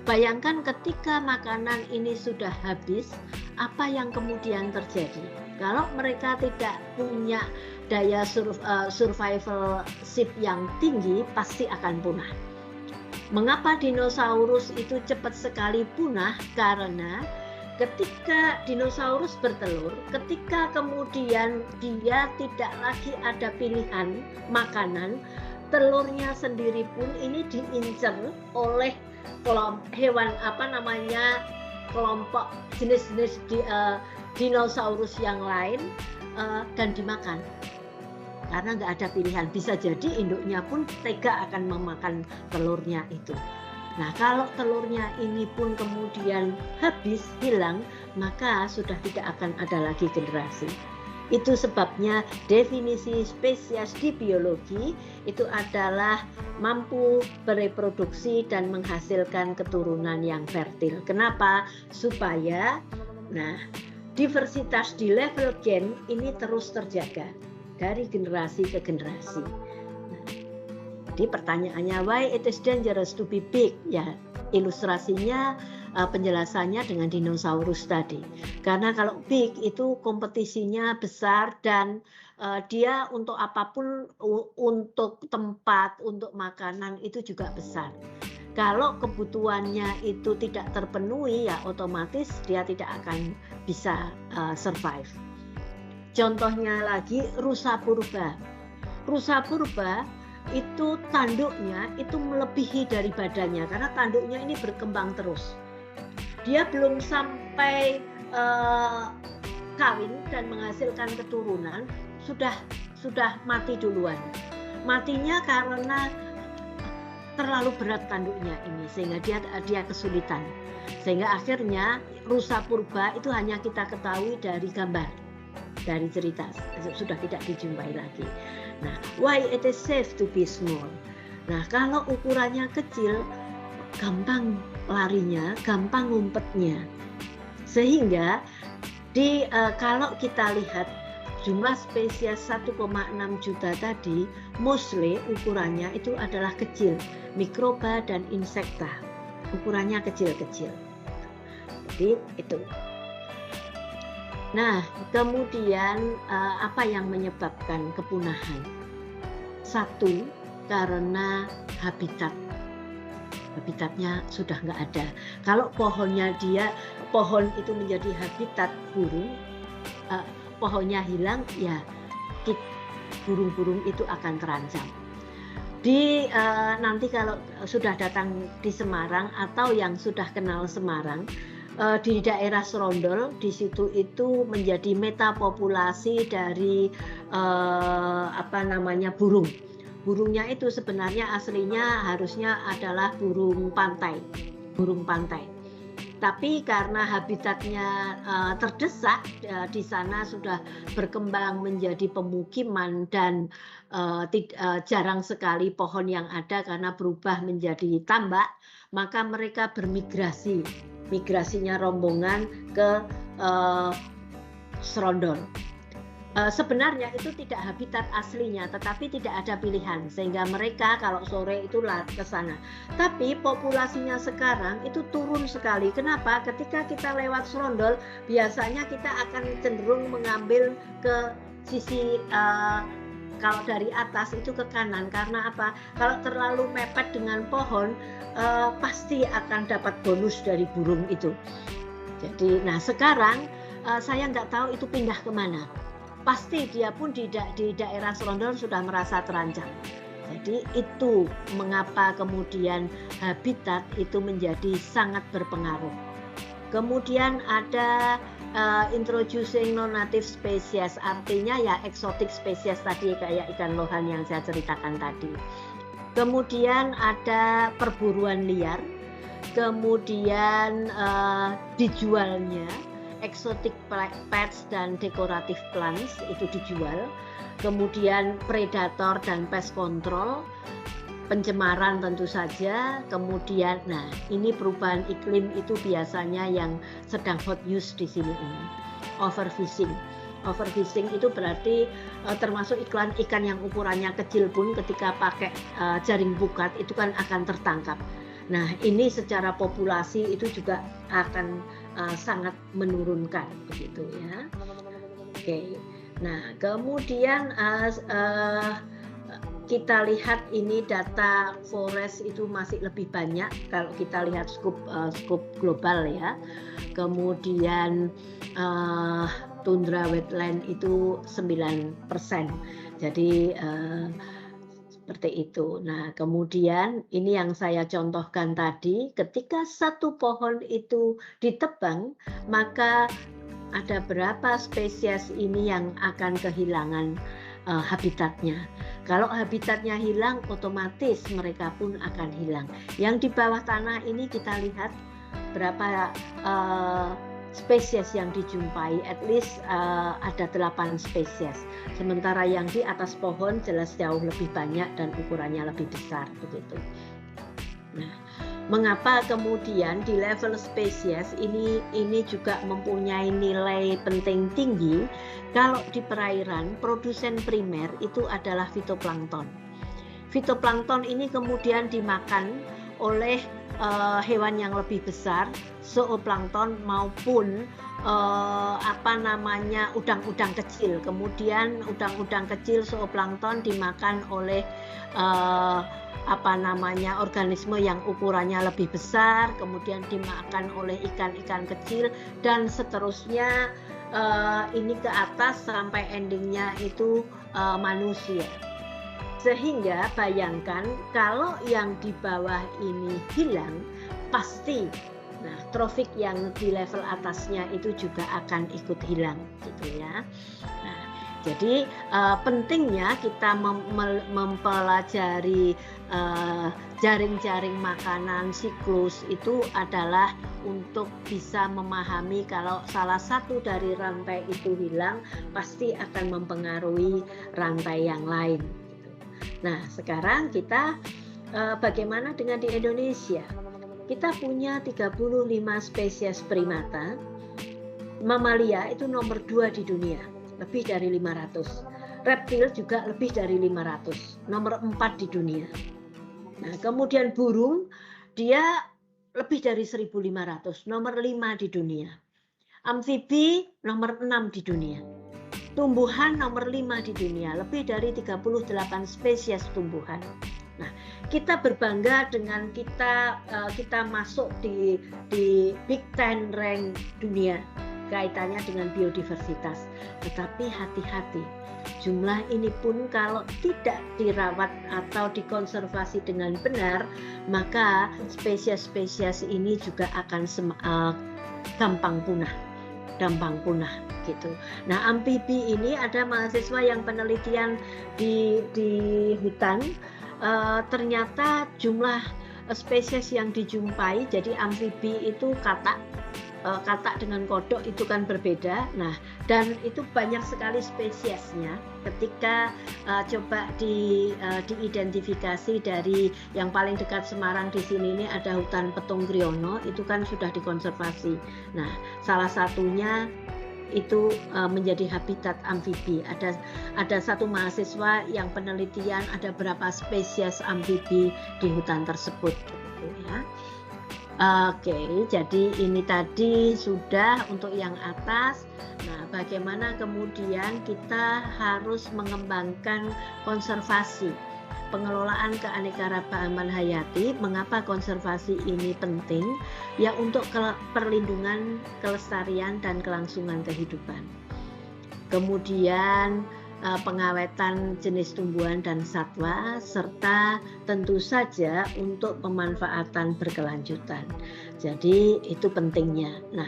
Bayangkan ketika makanan ini sudah habis, apa yang kemudian terjadi? Kalau mereka tidak punya daya survivalship yang tinggi, pasti akan punah. Mengapa dinosaurus itu cepat sekali punah? Karena ketika dinosaurus bertelur, ketika kemudian dia tidak lagi ada pilihan makanan, telurnya sendiri pun ini diincar oleh hewan kelompok jenis-jenis dinosaurus yang lain dan dimakan karena nggak ada pilihan. Bisa jadi induknya pun tega akan memakan telurnya itu. Nah, kalau telurnya ini pun kemudian habis, hilang, maka sudah tidak akan ada lagi generasi. Itu sebabnya definisi spesies di biologi itu adalah mampu bereproduksi dan menghasilkan keturunan yang fertil. Kenapa? Supaya diversitas di level gen ini terus terjaga dari generasi ke generasi. Jadi pertanyaannya, why it is dangerous to be big? Ya, ilustrasinya penjelasannya dengan dinosaurus tadi. Karena kalau big itu kompetisinya besar dan dia untuk apapun, untuk tempat, untuk makanan itu juga besar. Kalau kebutuhannya itu tidak terpenuhi, ya otomatis dia tidak akan bisa survive. Contohnya lagi rusa purba. Rusa purba itu tanduknya itu melebihi dari badannya karena tanduknya ini berkembang terus. Dia belum sampai kawin dan menghasilkan keturunan sudah mati duluan. Matinya karena terlalu berat tanduknya ini, sehingga dia kesulitan. Sehingga akhirnya rusa purba itu hanya kita ketahui dari gambar, dari cerita, sudah tidak dijumpai lagi. Nah, why it is safe to be small? Nah, kalau ukurannya kecil, gampang larinya, gampang ngumpetnya. Sehingga kalau kita lihat jumlah spesies 1,6 juta tadi, mostly ukurannya itu adalah kecil, mikroba dan insekta. Ukurannya kecil-kecil. Jadi itu. Nah, kemudian apa yang menyebabkan kepunahan? Satu, karena habitatnya sudah nggak ada. Kalau pohon itu menjadi habitat burung, pohonnya hilang, ya burung-burung itu akan terancam. Nanti kalau sudah datang di Semarang atau yang sudah kenal Semarang, di daerah Serondol, di situ itu menjadi metapopulasi dari burung. Burungnya itu sebenarnya aslinya harusnya adalah burung pantai. Tapi karena habitatnya terdesak, di sana sudah berkembang menjadi pemukiman dan jarang sekali pohon yang ada karena berubah menjadi tambak, maka mereka bermigrasi. Migrasinya rombongan ke Serondol. Sebenarnya itu tidak habitat aslinya, tetapi tidak ada pilihan, sehingga mereka kalau sore itu ke sana. Tapi populasinya sekarang itu turun sekali. Kenapa? Ketika kita lewat Serondol, biasanya kita akan cenderung mengambil ke sisi kalau dari atas itu ke kanan. Karena apa? Kalau terlalu mepet dengan pohon, pasti akan dapat bonus dari burung itu. Jadi, nah sekarang saya nggak tahu itu pindah kemana. Pasti dia pun di daerah Serondol sudah merasa terancam. Jadi itu mengapa kemudian habitat itu menjadi sangat berpengaruh. Kemudian ada introducing non-native species, artinya ya exotic species tadi kayak ikan lohan yang saya ceritakan tadi. Kemudian ada perburuan liar, kemudian dijualnya exotic pets dan decorative plants itu dijual, kemudian predator dan pest control, pencemaran tentu saja, kemudian nah ini perubahan iklim itu biasanya yang sedang hot news di sini ini, overfishing. Overfishing itu berarti termasuk ikan yang ukurannya kecil pun ketika pakai jaring pukat itu kan akan tertangkap. Nah ini secara populasi itu juga akan sangat menurunkan begitu ya. Oke. Nah kemudian kita lihat ini data forest itu masih lebih banyak kalau kita lihat scope global ya. Kemudian tundra wetland itu 9%. Jadi seperti itu. Nah, kemudian ini yang saya contohkan tadi, ketika satu pohon itu ditebang, maka ada berapa spesies ini yang akan kehilangan habitatnya. Kalau habitatnya hilang, otomatis mereka pun akan hilang. Yang di bawah tanah ini kita lihat berapa spesies yang dijumpai, at least ada 8 spesies. Sementara yang di atas pohon jelas jauh lebih banyak dan ukurannya lebih besar begitu. Nah, mengapa kemudian di level spesies ini juga mempunyai nilai penting tinggi? Kalau di perairan, produsen primer itu adalah fitoplankton. Fitoplankton ini kemudian dimakan oleh hewan yang lebih besar, zooplankton maupun udang-udang kecil. Kemudian udang-udang kecil zooplankton dimakan oleh organisme yang ukurannya lebih besar, kemudian dimakan oleh ikan-ikan kecil dan seterusnya ini ke atas sampai endingnya itu manusia. Sehingga bayangkan kalau yang di bawah ini hilang, pasti Nah, trofik yang di level atasnya itu juga akan ikut hilang, gitu ya. Nah, jadi pentingnya kita mempelajari jaring-jaring makanan siklus itu adalah untuk bisa memahami kalau salah satu dari rantai itu hilang, pasti akan mempengaruhi rantai yang lain. Nah, sekarang kita bagaimana dengan di Indonesia? Kita punya 35 spesies primata. Mamalia itu nomor 2 di dunia, lebih dari 500. Reptil juga lebih dari 500, nomor 4 di dunia. Nah, kemudian burung, dia lebih dari 1.500, nomor 5 di dunia. Amfibi nomor 6 di dunia. Tumbuhan nomor 5 di dunia, lebih dari 38 spesies tumbuhan. Nah, kita berbangga dengan kita masuk di Big Ten rank dunia kaitannya dengan biodiversitas. Tetapi hati-hati, jumlah ini pun kalau tidak dirawat atau dikonservasi dengan benar, maka spesies-spesies ini juga akan gampang punah gitu. Nah, amfibi ini ada mahasiswa yang penelitian di hutan, ternyata jumlah spesies yang dijumpai, jadi amfibi itu katak dengan kodok itu kan berbeda. Nah, dan itu banyak sekali spesiesnya. Ketika coba diidentifikasi dari yang paling dekat Semarang di sini ini ada hutan Petung Kriono, itu kan sudah dikonservasi. Nah, salah satunya itu menjadi habitat amfibi. Ada satu mahasiswa yang penelitian ada berapa spesies amfibi di hutan tersebut, gitu ya. Oke, jadi ini tadi sudah untuk yang atas. Nah, bagaimana kemudian kita harus mengembangkan konservasi, pengelolaan keanekaragaman hayati. Mengapa konservasi ini penting? Ya, untuk perlindungan, kelestarian, dan kelangsungan kehidupan. Kemudian pengawetan jenis tumbuhan dan satwa, serta tentu saja untuk pemanfaatan berkelanjutan. Jadi itu pentingnya. Nah,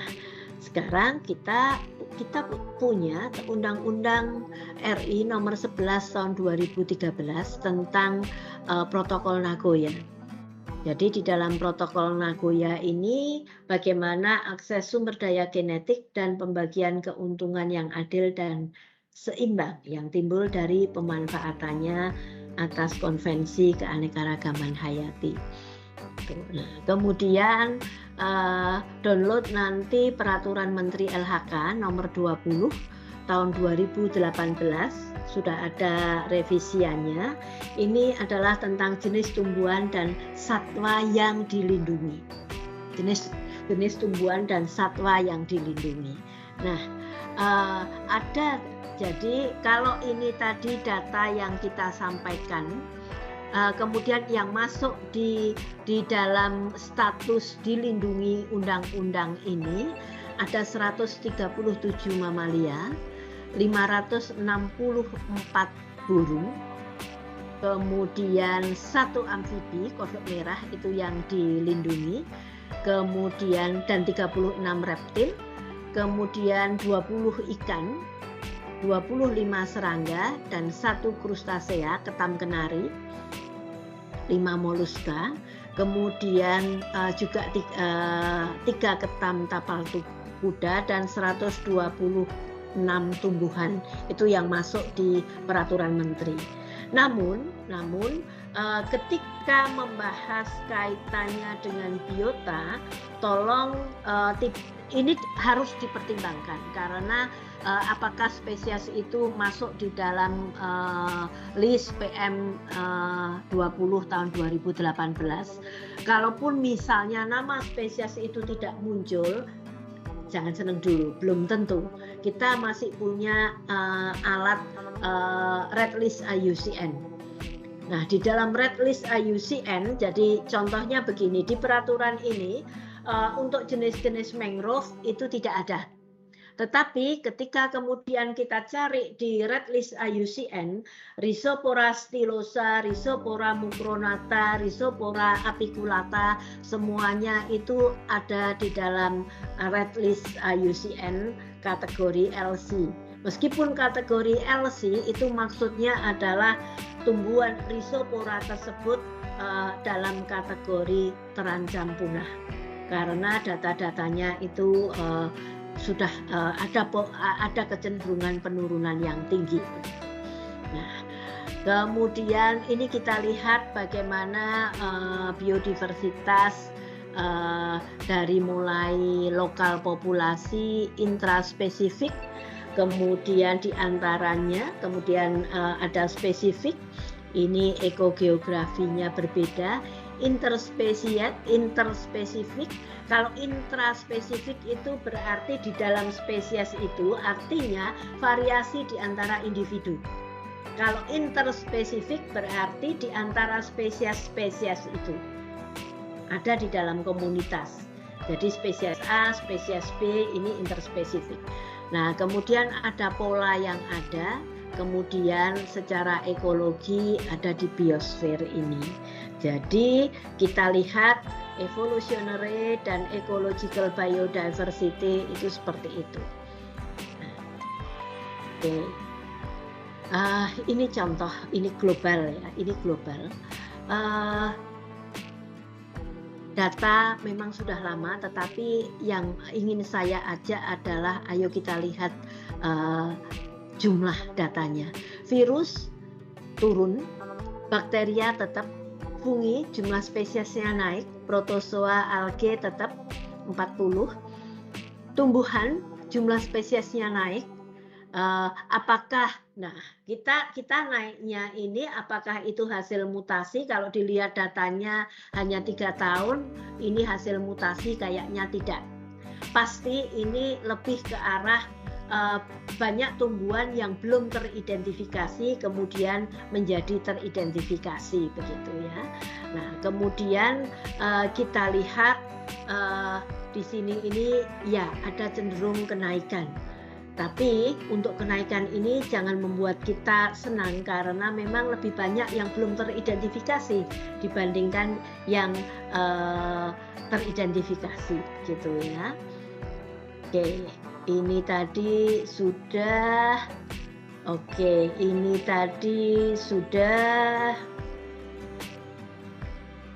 sekarang kita punya Undang-Undang RI nomor 11 tahun 2013 tentang Protokol Nagoya. Jadi di dalam Protokol Nagoya ini bagaimana akses sumber daya genetik dan pembagian keuntungan yang adil dan seimbang yang timbul dari pemanfaatannya atas konvensi keanekaragaman hayati. Nah, kemudian download nanti peraturan Menteri LHK nomor 20 tahun 2018, sudah ada revisiannya. Ini adalah tentang jenis tumbuhan dan satwa yang dilindungi. Jenis tumbuhan dan satwa yang dilindungi. Nah, jadi kalau ini tadi data yang kita sampaikan, kemudian yang masuk di dalam status dilindungi undang-undang ini ada 137 mamalia, 564 burung, kemudian 1 amfibi kodok merah itu yang dilindungi, kemudian dan 36 reptil, kemudian 20 ikan, 25 serangga, dan 1 krustasea, ketam kenari, 5 moluska, kemudian juga 3 ketam tapal kuda, dan 126 tumbuhan. Itu yang masuk di peraturan menteri. Namun ketika membahas kaitannya dengan biota, tolong ini harus dipertimbangkan karena apakah spesies itu masuk di dalam list PM 20 tahun 2018. Kalaupun misalnya nama spesies itu tidak muncul, jangan senang dulu, belum tentu. Kita masih punya alat Red List IUCN. Nah, di dalam Red List IUCN, jadi contohnya begini, di peraturan ini untuk jenis-jenis mangrove itu tidak ada. tetapi ketika kemudian kita cari di red list IUCN, Rhizopora stylosa, Rhizopora mucronata, Rhizopora apiculata, semuanya itu ada di dalam red list IUCN kategori LC. Meskipun kategori LC itu maksudnya adalah tumbuhan Rhizopora tersebut dalam kategori terancam punah, karena data-datanya itu sudah ada kecenderungan penurunan yang tinggi. Nah, kemudian ini kita lihat bagaimana biodiversitas dari mulai lokal populasi, intraspesifik, kemudian diantaranya, kemudian ada spesifik, ini ekogeografinya berbeda, interspesifik. Kalau intraspesifik itu berarti di dalam spesies itu artinya variasi di antara individu. Kalau interspesifik berarti di antara spesies-spesies itu ada di dalam komunitas. Jadi spesies A, spesies B ini interspesifik. Nah, kemudian ada pola yang ada, kemudian secara ekologi ada di biosfer ini. Jadi kita lihat evolutionary dan ecological biodiversity itu seperti itu. Oke. Ini contoh, ini global ya, ini global. Data memang sudah lama, tetapi yang ingin saya ajak adalah ayo kita lihat jumlah datanya. Virus turun, bakteria tetap, fungi jumlah spesiesnya naik, protozoa, algae tetap 40, tumbuhan jumlah spesiesnya naik. Apakah, nah kita naiknya ini apakah itu hasil mutasi? Kalau dilihat datanya hanya 3 tahun, ini hasil mutasi kayaknya tidak. Pasti ini lebih ke arah banyak tumbuhan yang belum teridentifikasi kemudian menjadi teridentifikasi begitu ya. Nah, kemudian kita lihat di sini ini ya ada cenderung kenaikan. Tapi untuk kenaikan ini jangan membuat kita senang karena memang lebih banyak yang belum teridentifikasi dibandingkan yang teridentifikasi gitu ya. Oke, ini tadi sudah. Oke, ini tadi sudah.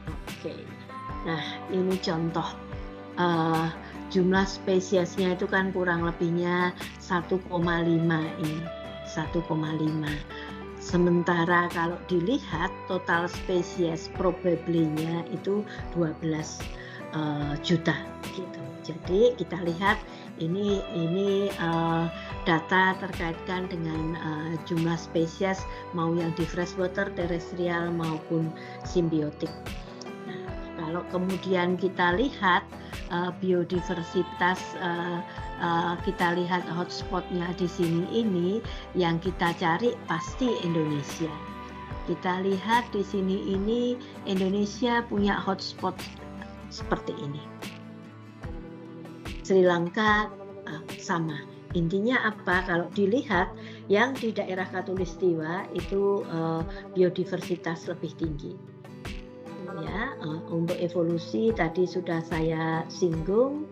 Oke. Nah, ini contoh jumlah spesiesnya itu kan kurang lebihnya 1,5 ini, 1,5. Sementara kalau dilihat total spesies probably-nya itu 12 juta gitu. Jadi kita lihat ini data terkaitkan dengan jumlah spesies mau yang di freshwater, terrestrial maupun simbiotik. Nah, kalau kemudian kita lihat biodiversitas, kita lihat hotspotnya di sini ini yang kita cari pasti Indonesia. Kita lihat di sini ini Indonesia punya hotspot seperti ini. Sri Lanka sama. Intinya apa? Kalau dilihat yang di daerah Khatulistiwa itu biodiversitas lebih tinggi. Ya, untuk evolusi tadi sudah saya singgung.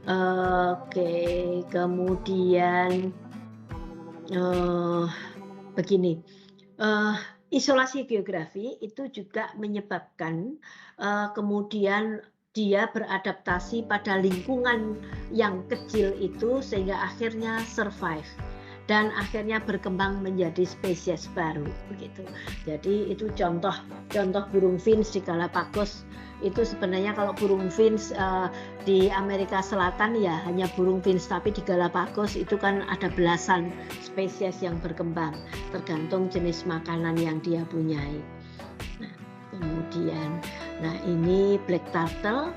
Oke, kemudian begini, isolasi geografi itu juga menyebabkan kemudian dia beradaptasi pada lingkungan yang kecil itu sehingga akhirnya survive dan akhirnya berkembang menjadi spesies baru begitu. Jadi itu contoh burung finch di Galapagos. Itu sebenarnya kalau burung finch di Amerika Selatan ya hanya burung finch, tapi di Galapagos itu kan ada belasan spesies yang berkembang tergantung jenis makanan yang dia punyai. Nah, kemudian ini black turtle,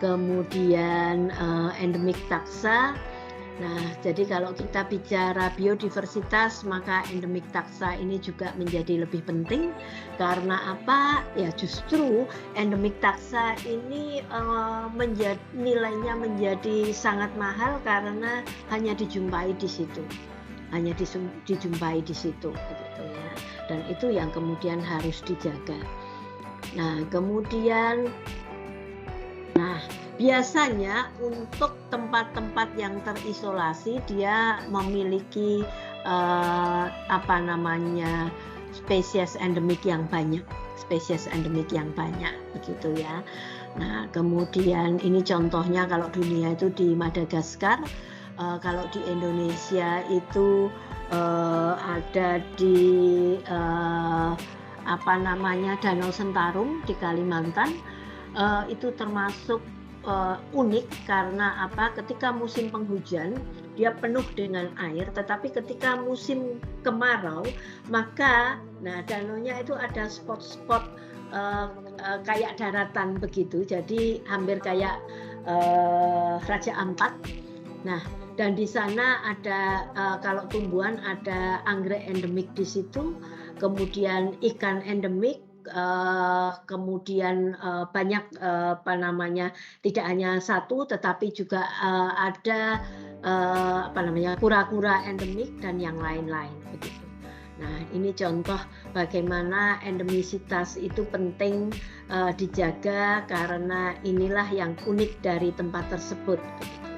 kemudian endemic taxa. Nah, jadi kalau kita bicara biodiversitas, maka endemik taxa ini juga menjadi lebih penting. Karena apa? Ya justru endemik taxa ini nilainya menjadi sangat mahal karena hanya dijumpai di situ. Hanya dijumpai di situ, begitu ya. Dan itu yang kemudian harus dijaga. Nah, kemudian, biasanya untuk tempat-tempat yang terisolasi dia memiliki spesies endemik yang banyak, begitu ya. Nah, kemudian ini contohnya kalau dunia itu di Madagaskar, kalau di Indonesia itu ada di Danau Sentarum di Kalimantan. Itu termasuk unik karena apa? Ketika musim penghujan dia penuh dengan air, tetapi ketika musim kemarau maka danaunya itu ada spot-spot kayak daratan begitu, jadi hampir kayak Raja Ampat. Nah, dan di sana ada kalau tumbuhan ada anggrek endemik di situ, kemudian ikan endemik. Kemudian banyak tidak hanya satu tetapi juga ada kura-kura endemik dan yang lain-lain begitu. Nah, ini contoh bagaimana endemisitas itu penting dijaga karena inilah yang unik dari tempat tersebut begitu.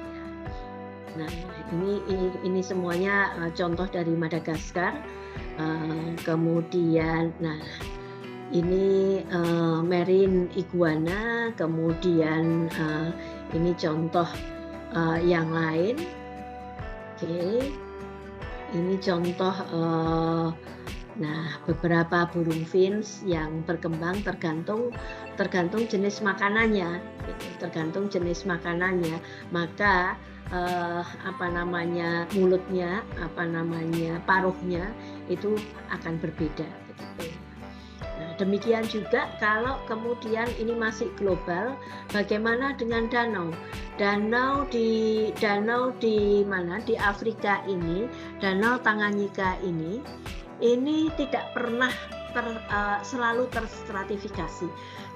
Nah, ini semuanya contoh dari Madagaskar. Kemudian ini marine iguana, kemudian ini contoh yang lain. Oke, ini contoh beberapa burung finch yang berkembang tergantung jenis makanannya, tergantung jenis makanannya, maka mulutnya, paruhnya itu akan berbeda begitu. Demikian juga kalau kemudian ini masih global, bagaimana dengan danau? Danau di mana? Di Afrika ini, Danau Tanganyika ini tidak pernah selalu terstratifikasi.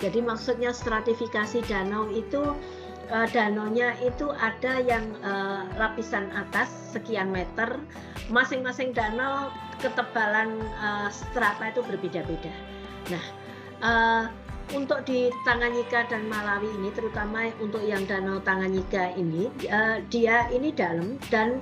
Jadi maksudnya stratifikasi danau itu danaunya itu ada yang lapisan atas sekian meter, masing-masing danau ketebalan strata itu berbeda-beda. Nah, untuk di Tanganyika dan Malawi ini, terutama untuk yang Danau Tanganyika ini, dia ini dalam dan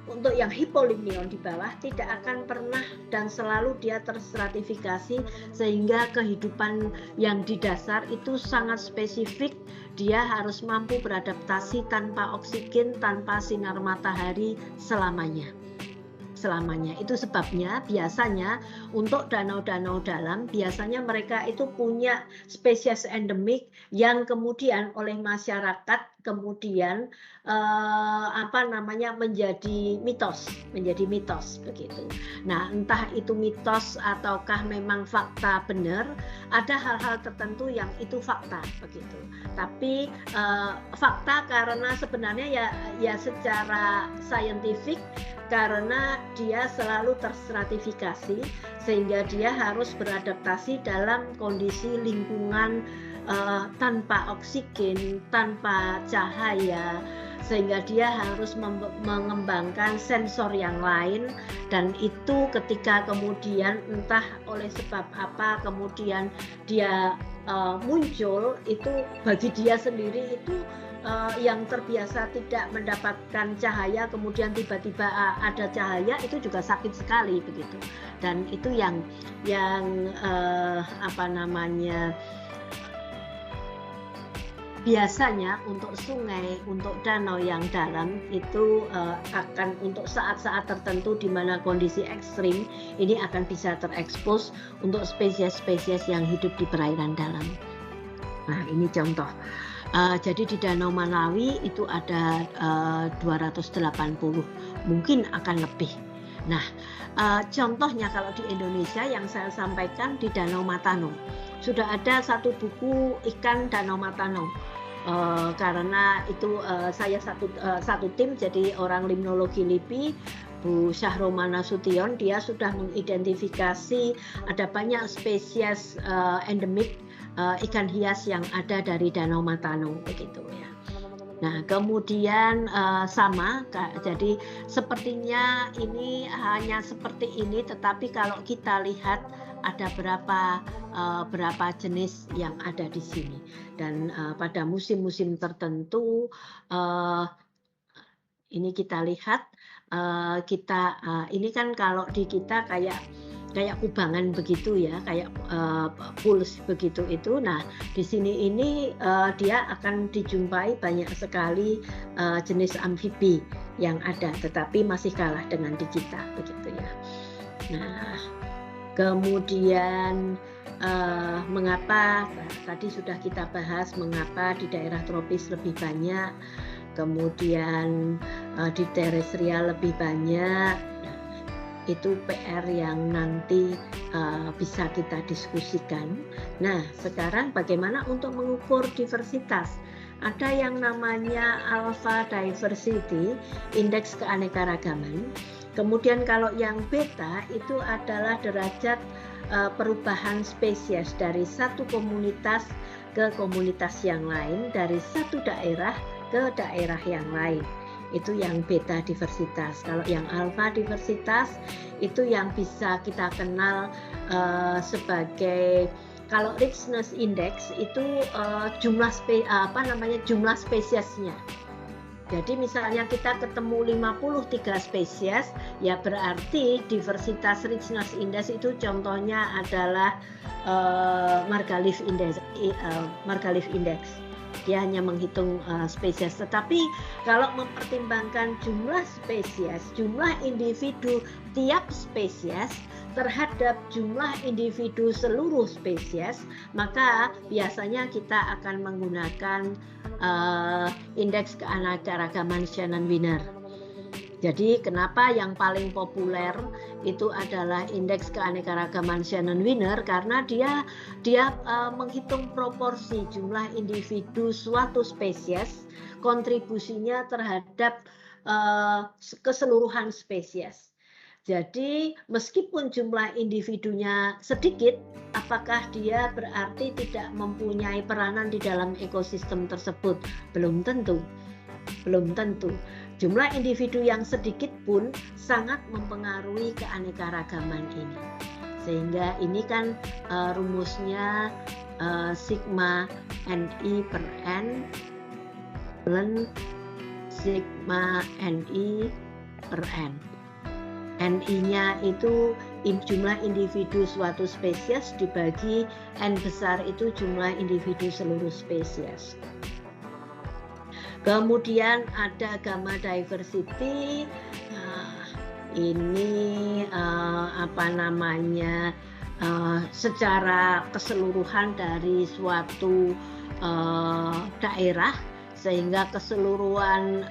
untuk yang hipolimnion di bawah tidak akan pernah dan selalu dia terstratifikasi sehingga kehidupan yang di dasar itu sangat spesifik. Dia harus mampu beradaptasi tanpa oksigen, tanpa sinar matahari selamanya. Itu sebabnya biasanya untuk danau-danau dalam biasanya mereka itu punya spesies endemik yang kemudian oleh masyarakat kemudian menjadi mitos begitu. Nah, entah itu mitos ataukah memang fakta benar, ada hal-hal tertentu yang itu fakta begitu. Tapi fakta karena sebenarnya ya secara saintifik karena dia selalu terstratifikasi sehingga dia harus beradaptasi dalam kondisi lingkungan tanpa oksigen, tanpa cahaya, sehingga dia harus mengembangkan sensor yang lain, dan itu ketika kemudian entah oleh sebab apa kemudian dia muncul, itu bagi dia sendiri itu yang terbiasa tidak mendapatkan cahaya kemudian tiba-tiba ada cahaya itu juga sakit sekali begitu. Dan itu yang biasanya untuk sungai, untuk danau yang dalam itu akan untuk saat-saat tertentu di mana kondisi ekstrim ini akan bisa terekspos untuk spesies-spesies yang hidup di perairan dalam. Nah, ini contoh. Jadi di Danau Malawi itu ada 280, mungkin akan lebih. Nah, contohnya kalau di Indonesia yang saya sampaikan di Danau Matano, sudah ada satu buku ikan Danau Matano. karena itu saya satu tim, jadi orang limnologi LIPI, Bu Syahromana Sution, dia sudah mengidentifikasi ada banyak spesies endemik ikan hias yang ada dari Danau Matano begitu ya. Nah, kemudian sama, jadi sepertinya ini hanya seperti ini, tetapi kalau kita lihat ada berapa jenis yang ada di sini, dan pada musim-musim tertentu ini kita lihat ini kan kalau di kita kayak kubangan begitu ya, kayak pools begitu itu. Nah, di sini ini dia akan dijumpai banyak sekali jenis amfibi yang ada, tetapi masih kalah dengan di kita begitu ya. Nah, kemudian mengapa tadi sudah kita bahas mengapa di daerah tropis lebih banyak, kemudian di terestrial lebih banyak. Itu PR yang nanti bisa kita diskusikan. Nah, sekarang bagaimana untuk mengukur diversitas? Ada yang namanya Alpha Diversity, indeks keanekaragaman. Kemudian kalau yang beta itu adalah derajat perubahan spesies dari satu komunitas ke komunitas yang lain, dari satu daerah ke daerah yang lain. Itu yang beta diversitas. Kalau yang alfa diversitas itu yang bisa kita kenal sebagai, kalau richness index itu jumlah spesiesnya. Jadi misalnya kita ketemu 53 spesies, ya berarti diversitas richness index itu contohnya adalah Margalif Index. Dia hanya menghitung spesies, tetapi kalau mempertimbangkan jumlah spesies, jumlah individu tiap spesies terhadap jumlah individu seluruh spesies, maka biasanya kita akan menggunakan indeks keanekaragaman Shannon-Wiener. Jadi kenapa yang paling populer itu adalah indeks keanekaragaman Shannon-Wiener, karena dia menghitung proporsi jumlah individu suatu spesies, kontribusinya terhadap keseluruhan spesies. Jadi meskipun jumlah individunya sedikit, apakah dia berarti tidak mempunyai peranan di dalam ekosistem tersebut? Belum tentu. Jumlah individu yang sedikit pun sangat mempengaruhi keanekaragaman ini. Sehingga ini kan rumusnya sigma NI per N plus sigma NI per N. NI-nya itu jumlah individu suatu spesies dibagi N besar itu jumlah individu seluruh spesies. Kemudian ada gamma diversity. Ini secara keseluruhan dari suatu daerah, sehingga keseluruhan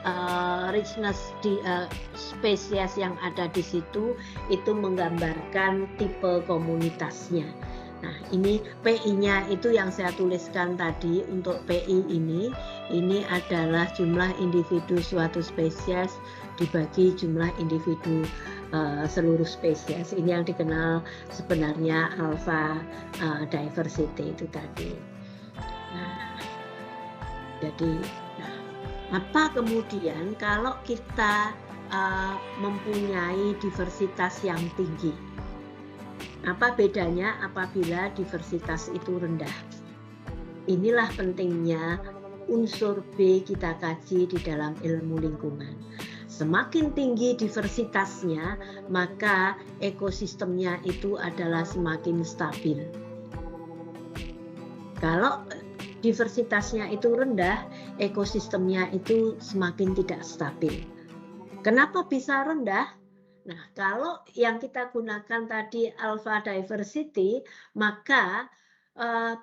richness di spesies yang ada di situ itu menggambarkan tipe komunitasnya. Nah, ini PI-nya itu yang saya tuliskan tadi. Untuk PI ini adalah jumlah individu suatu spesies dibagi jumlah individu seluruh spesies. Ini yang dikenal sebenarnya alpha diversity itu tadi. Nah, jadi apa kemudian kalau kita mempunyai diversitas yang tinggi? Apa bedanya apabila diversitas itu rendah? Inilah pentingnya unsur B kita kaji di dalam ilmu lingkungan. Semakin tinggi diversitasnya, maka ekosistemnya itu adalah semakin stabil. Kalau diversitasnya itu rendah, ekosistemnya itu semakin tidak stabil. Kenapa bisa rendah? Nah, kalau yang kita gunakan tadi alpha diversity, maka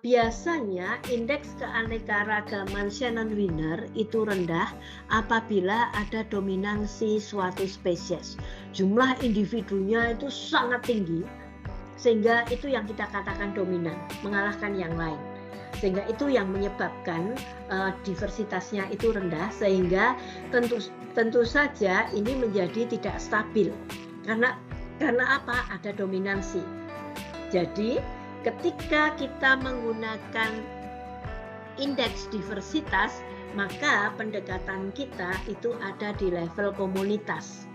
biasanya indeks keanekaragaman Shannon-Wiener itu rendah apabila ada dominansi suatu spesies. Jumlah individunya itu sangat tinggi, sehingga itu yang kita katakan dominan, mengalahkan yang lain. Sehingga itu yang menyebabkan diversitasnya itu rendah, sehingga tentu saja ini menjadi tidak stabil. Karena apa? Ada dominansi. Jadi ketika kita menggunakan indeks diversitas, maka pendekatan kita itu ada di level komunitas.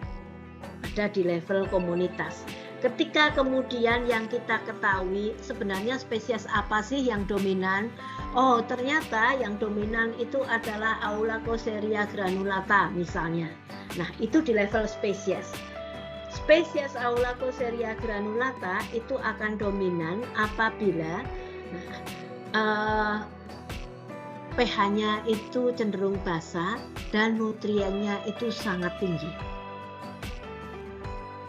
Ada di level komunitas. Ketika kemudian yang kita ketahui sebenarnya spesies apa sih yang dominan? Oh, ternyata yang dominan itu adalah Aulacoseria granulata misalnya. Nah, itu di level spesies. Spesies Aulacoseria granulata itu akan dominan apabila pH-nya itu cenderung basa dan nutriennya itu sangat tinggi.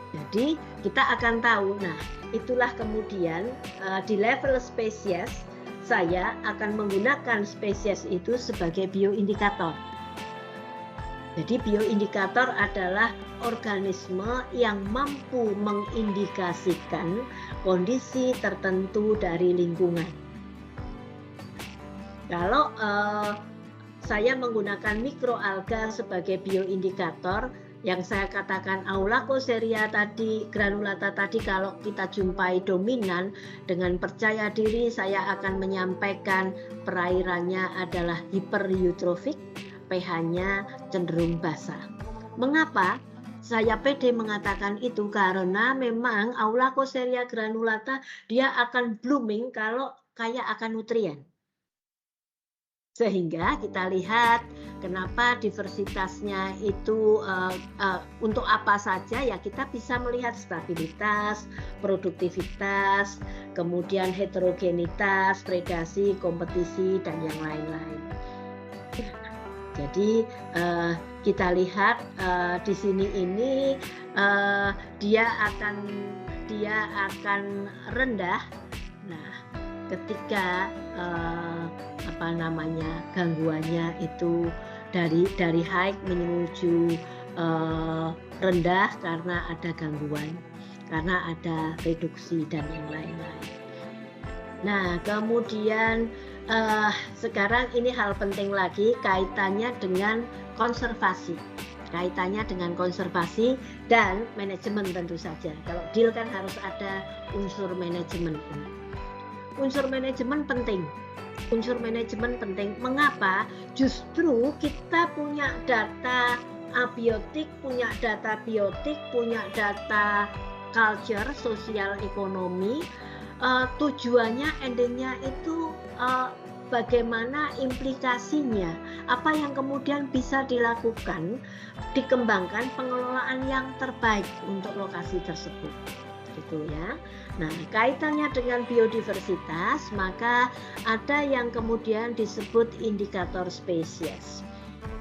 Jadi kita akan tahu, nah itulah kemudian di level spesies saya akan menggunakan spesies itu sebagai bioindikator. Jadi bioindikator adalah organisme yang mampu mengindikasikan kondisi tertentu dari lingkungan. Kalau saya menggunakan mikroalga sebagai bioindikator, yang saya katakan Aulacoseria tadi, granulata tadi, kalau kita jumpai dominan, dengan percaya diri saya akan menyampaikan perairannya adalah hipereutropik, pH-nya cenderung basa. Mengapa saya pede mengatakan itu? Karena memang Aulacoseria granulata dia akan blooming kalau kaya akan nutrien. Sehingga kita lihat kenapa diversitasnya itu untuk apa saja, ya kita bisa melihat stabilitas, produktivitas, kemudian heterogenitas, predasi, kompetisi, dan yang lain-lain. Jadi kita lihat di sini ini dia akan rendah. Nah, ketika gangguannya itu dari high menuju rendah karena ada gangguan, karena ada reduksi dan yang lain-lain. Nah, kemudian sekarang ini hal penting lagi kaitannya dengan konservasi. Kaitannya dengan konservasi dan manajemen tentu saja. Kalau deal kan harus ada unsur manajemen. Unsur manajemen penting. Unsur manajemen penting. Mengapa? Justru kita punya data abiotik, punya data biotik, punya data culture, sosial ekonomi. Tujuannya, endingnya itu bagaimana implikasinya, apa yang kemudian bisa dilakukan, dikembangkan pengelolaan yang terbaik untuk lokasi tersebut. Gitu ya. Nah, kaitannya dengan biodiversitas, maka ada yang kemudian disebut indikator spesies.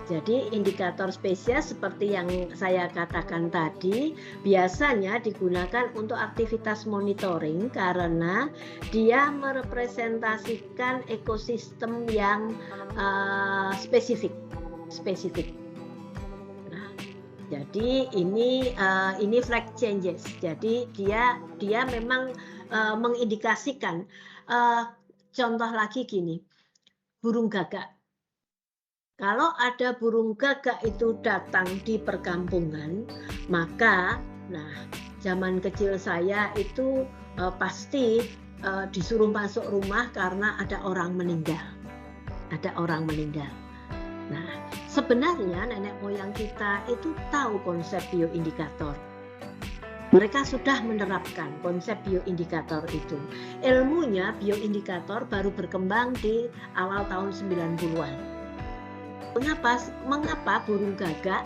Jadi indikator spesies seperti yang saya katakan tadi biasanya digunakan untuk aktivitas monitoring karena dia merepresentasikan ekosistem yang spesifik. Nah, jadi ini flag changes. Jadi dia memang mengindikasikan. Contoh lagi gini, burung gagak. Kalau ada burung gagak itu datang di perkampungan, maka, zaman kecil saya itu pasti disuruh masuk rumah karena ada orang meninggal. Ada orang meninggal. Nah, sebenarnya nenek moyang kita itu tahu konsep bioindikator. Mereka sudah menerapkan konsep bioindikator itu. Ilmunya bioindikator baru berkembang di awal tahun 90-an. Mengapa burung gagak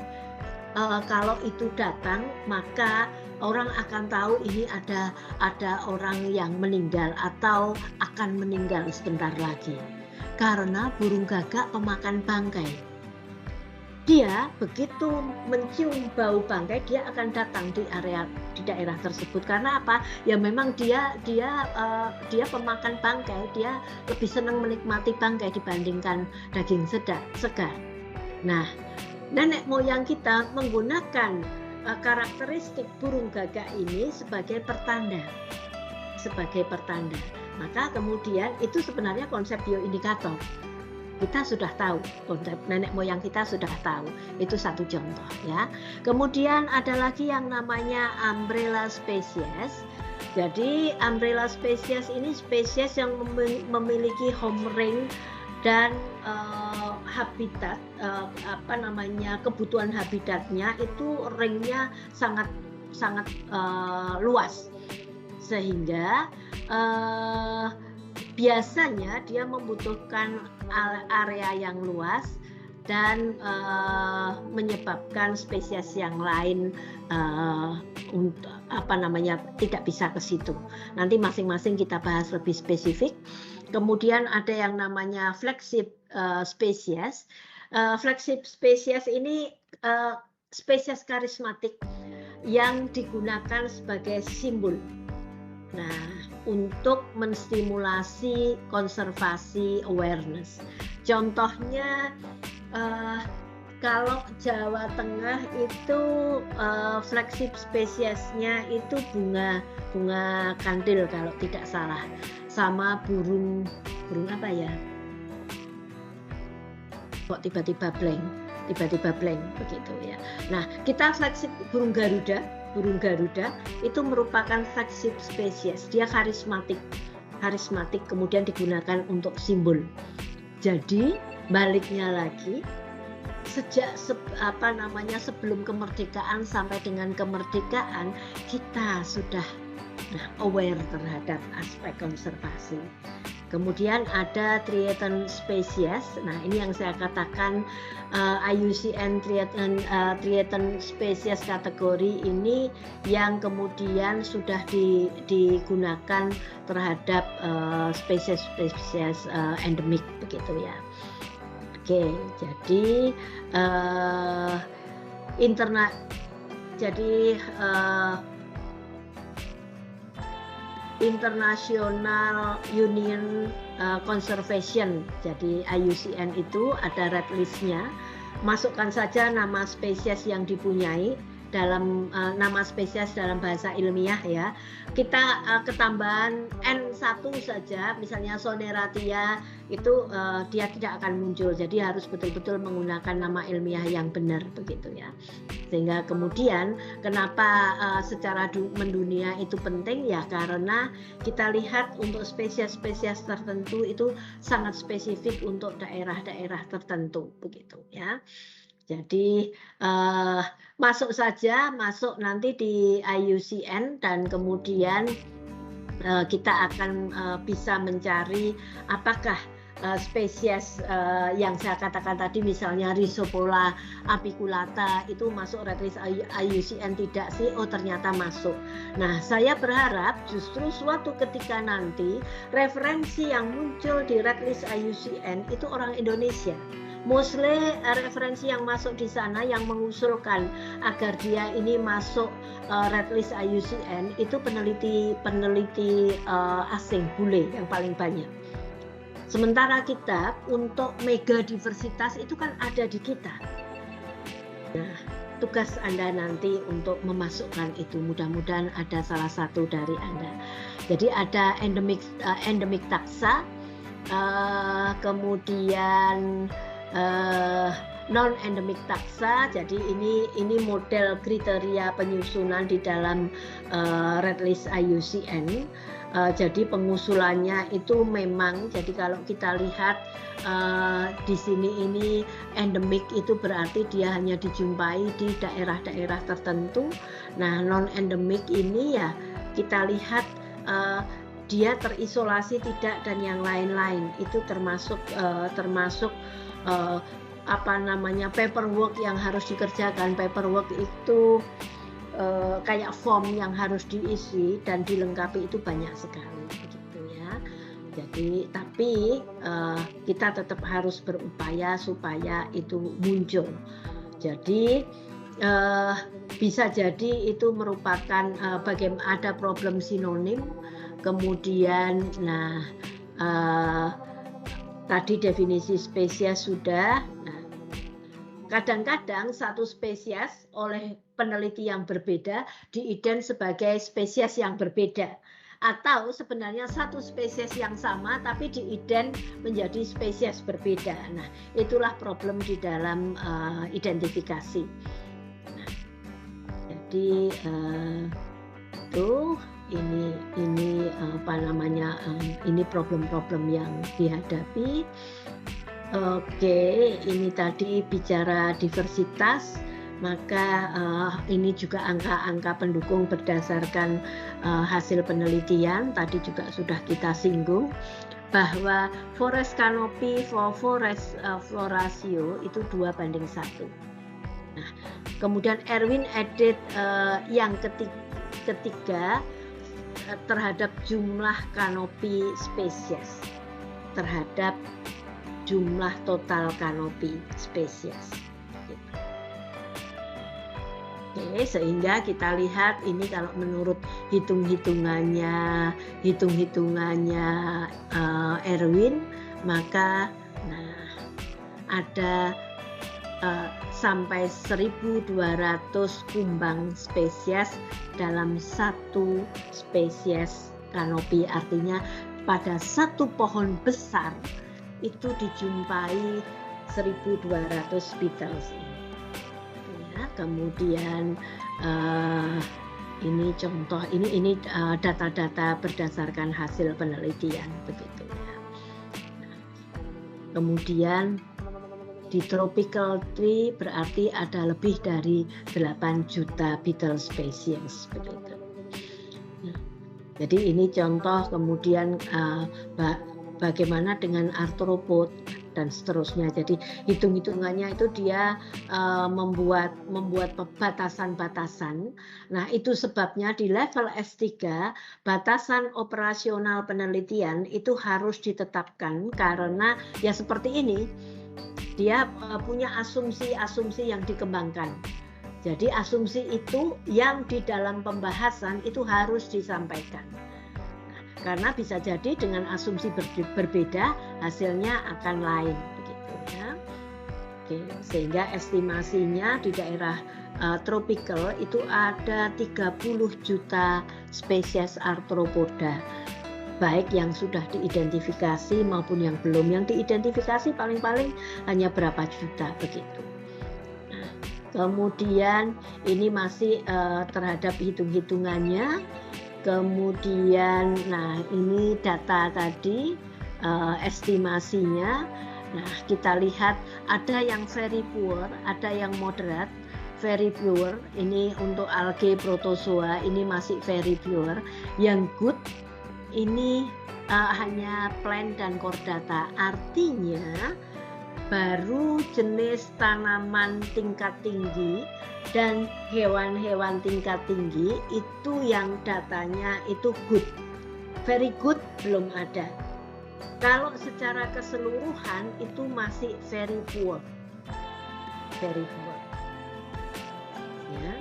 kalau itu datang maka orang akan tahu ini ada orang yang meninggal atau akan meninggal sebentar lagi? Karena burung gagak pemakan bangkai. Dia begitu mencium bau bangkai dia akan datang di daerah tersebut. Karena apa? Ya memang dia pemakan bangkai, dia lebih senang menikmati bangkai dibandingkan daging segar. Nah, nenek moyang kita menggunakan karakteristik burung gagak ini sebagai pertanda. Maka kemudian itu sebenarnya konsep bioindikator. Kita sudah tahu, konsep nenek moyang kita sudah tahu. Itu satu contoh ya. Kemudian ada lagi yang namanya umbrella species. Jadi umbrella species ini spesies yang memiliki home ring dan habitat, kebutuhan habitatnya itu ringnya sangat luas, sehingga biasanya dia membutuhkan area yang luas dan menyebabkan spesies yang lain tidak bisa ke situ. Nanti masing-masing kita bahas lebih spesifik. Kemudian ada yang namanya flagship species. Flagship species ini spesies karismatik yang digunakan sebagai simbol. Nah, untuk menstimulasi konservasi awareness. Contohnya kalau Jawa Tengah itu flagship spesiesnya itu bunga kandil kalau tidak salah, sama burung apa ya? Kok tiba-tiba blank begitu ya. Nah, kita flagship burung Garuda itu merupakan flagship spesies. Dia karismatik kemudian digunakan untuk simbol. Jadi baliknya lagi, sejak sebelum kemerdekaan sampai dengan kemerdekaan kita sudah aware terhadap aspek konservasi. Kemudian ada Threatened Species. Nah, ini yang saya katakan IUCN Threatened Species kategori ini yang kemudian sudah digunakan terhadap spesies-spesies endemik begitu ya. Oke, jadi International Union Conservation, jadi IUCN itu ada red list-nya. Masukkan saja nama spesies yang dipunyai dalam nama spesies dalam bahasa ilmiah ya. Kita ketambahan N1 saja, misalnya Soneratia itu dia tidak akan muncul. Jadi harus betul-betul menggunakan nama ilmiah yang benar begitu ya. Sehingga kemudian kenapa secara mendunia itu penting ya, karena kita lihat untuk spesies-spesies tertentu itu sangat spesifik untuk daerah-daerah tertentu begitu ya. Jadi masuk nanti di IUCN dan kemudian kita akan bisa mencari apakah spesies yang saya katakan tadi, misalnya Rhizopola apiculata itu masuk red list IUCN tidak sih? Oh, ternyata masuk. Nah, saya berharap justru suatu ketika nanti referensi yang muncul di red list IUCN itu orang Indonesia. Mostly referensi yang masuk di sana yang mengusulkan agar dia ini masuk red list IUCN itu peneliti asing, bule yang paling banyak. Sementara kita untuk mega diversitas itu kan ada di kita. Nah, tugas Anda nanti untuk memasukkan itu, mudah-mudahan ada salah satu dari Anda. Jadi ada endemic taxa, kemudian non-endemic taxa. Jadi ini model kriteria penyusunan di dalam red list IUCN. Jadi pengusulannya itu memang, jadi kalau kita lihat di sini ini endemik itu berarti dia hanya dijumpai di daerah-daerah tertentu. Nah, non-endemik ini ya kita lihat dia terisolasi tidak dan yang lain-lain itu termasuk paperwork yang harus dikerjakan. Paperwork itu kayak form yang harus diisi dan dilengkapi itu banyak sekali begitu ya. Jadi tapi kita tetap harus berupaya supaya itu muncul. Jadi bisa jadi itu merupakan bagaimana ada problem sinonim. Kemudian tadi definisi spesies sudah. Nah, kadang-kadang satu spesies oleh peneliti yang berbeda diident sebagai spesies yang berbeda. atau sebenarnya satu spesies yang sama tapi diident menjadi spesies berbeda. Nah, itulah problem di dalam identifikasi. Nah, jadi itu ini apa namanya, ini problem-problem yang dihadapi. Oke, ini tadi bicara diversitas, maka ini juga angka-angka pendukung berdasarkan hasil penelitian. Tadi juga sudah kita singgung bahwa forest canopy for forest floratio itu 2:1. Nah, kemudian Erwin edit yang ketiga terhadap jumlah kanopi spesies terhadap jumlah total kanopi spesies. Oke, sehingga kita lihat ini kalau menurut hitung-hitungannya Erwin, maka ada sampai 1.200 kumbang spesies dalam satu spesies kanopi. Artinya pada satu pohon besar itu dijumpai 1.200 beetles ini. Ya, kemudian ini contoh, ini data-data berdasarkan hasil penelitian begitu ya. Kemudian di tropical tree berarti ada lebih dari 8 juta beetle species begitu. Nah, jadi ini contoh, kemudian bagaimana dengan arthropod dan seterusnya. Jadi hitung-hitungannya itu dia membuat batasan-batasan. Nah, itu sebabnya di level S3 batasan operasional penelitian itu harus ditetapkan, karena ya seperti ini, dia punya asumsi-asumsi yang dikembangkan. Jadi asumsi itu yang di dalam pembahasan itu harus disampaikan. Karena bisa jadi dengan asumsi berbeda hasilnya akan lain begitu ya. Oke, sehingga estimasinya di daerah tropical itu ada 30 juta spesies arthropoda, baik yang sudah diidentifikasi maupun yang belum. Yang diidentifikasi paling-paling hanya berapa juta begitu. Nah, kemudian ini masih terhadap hitung-hitungannya. Kemudian, nah ini data tadi estimasinya. Nah, kita lihat ada yang very poor, ada yang moderate. Very poor ini untuk algae protozoa ini masih very poor. Yang good ini hanya plant dan chordata. Artinya baru jenis tanaman tingkat tinggi dan hewan-hewan tingkat tinggi itu yang datanya itu good. Very good belum ada. Kalau secara keseluruhan itu masih very poor. Very poor. Ya.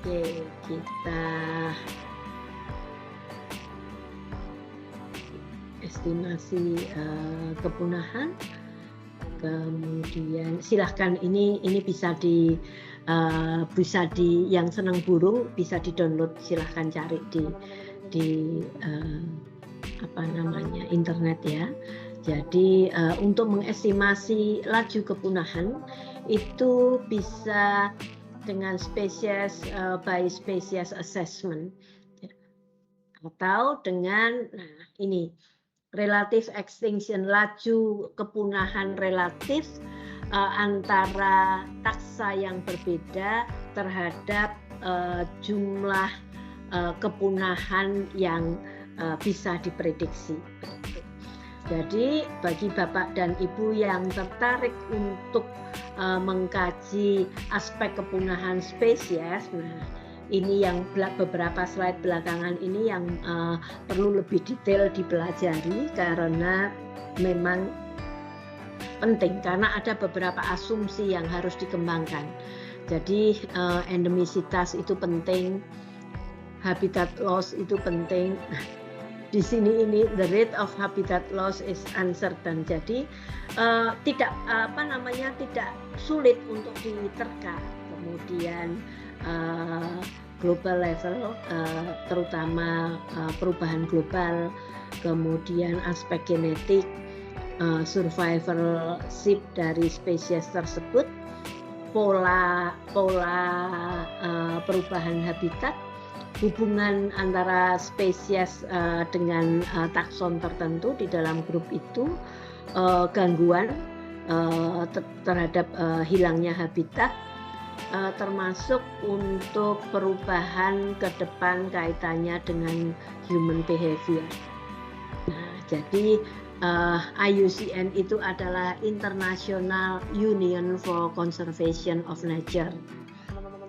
Oke, kita estimasi kepunahan. Kemudian silahkan ini bisa di yang senang burung bisa di-download, silahkan cari di apa namanya internet ya. Jadi untuk mengestimasi laju kepunahan itu bisa dengan spesies by species assessment atau dengan ini relative extinction, laju kepunahan relatif antara taksa yang berbeda terhadap jumlah kepunahan yang bisa diprediksi. Jadi bagi Bapak dan Ibu yang tertarik untuk mengkaji aspek kepunahan spesies, nah ini yang beberapa slide belakangan ini yang perlu lebih detail dipelajari, karena memang penting, karena ada beberapa asumsi yang harus dikembangkan. Jadi endemisitas itu penting, habitat loss itu penting. Di sini ini the rate of habitat loss is uncertain. Jadi tidak tidak sulit untuk diterka. Kemudian global level, terutama perubahan global, kemudian aspek genetik, survivorship dari spesies tersebut, pola perubahan habitat, hubungan antara spesies dengan takson tertentu di dalam grup itu, gangguan terhadap hilangnya habitat, termasuk untuk perubahan ke depan kaitannya dengan human behavior. Nah, jadi IUCN itu adalah International Union for Conservation of Nature.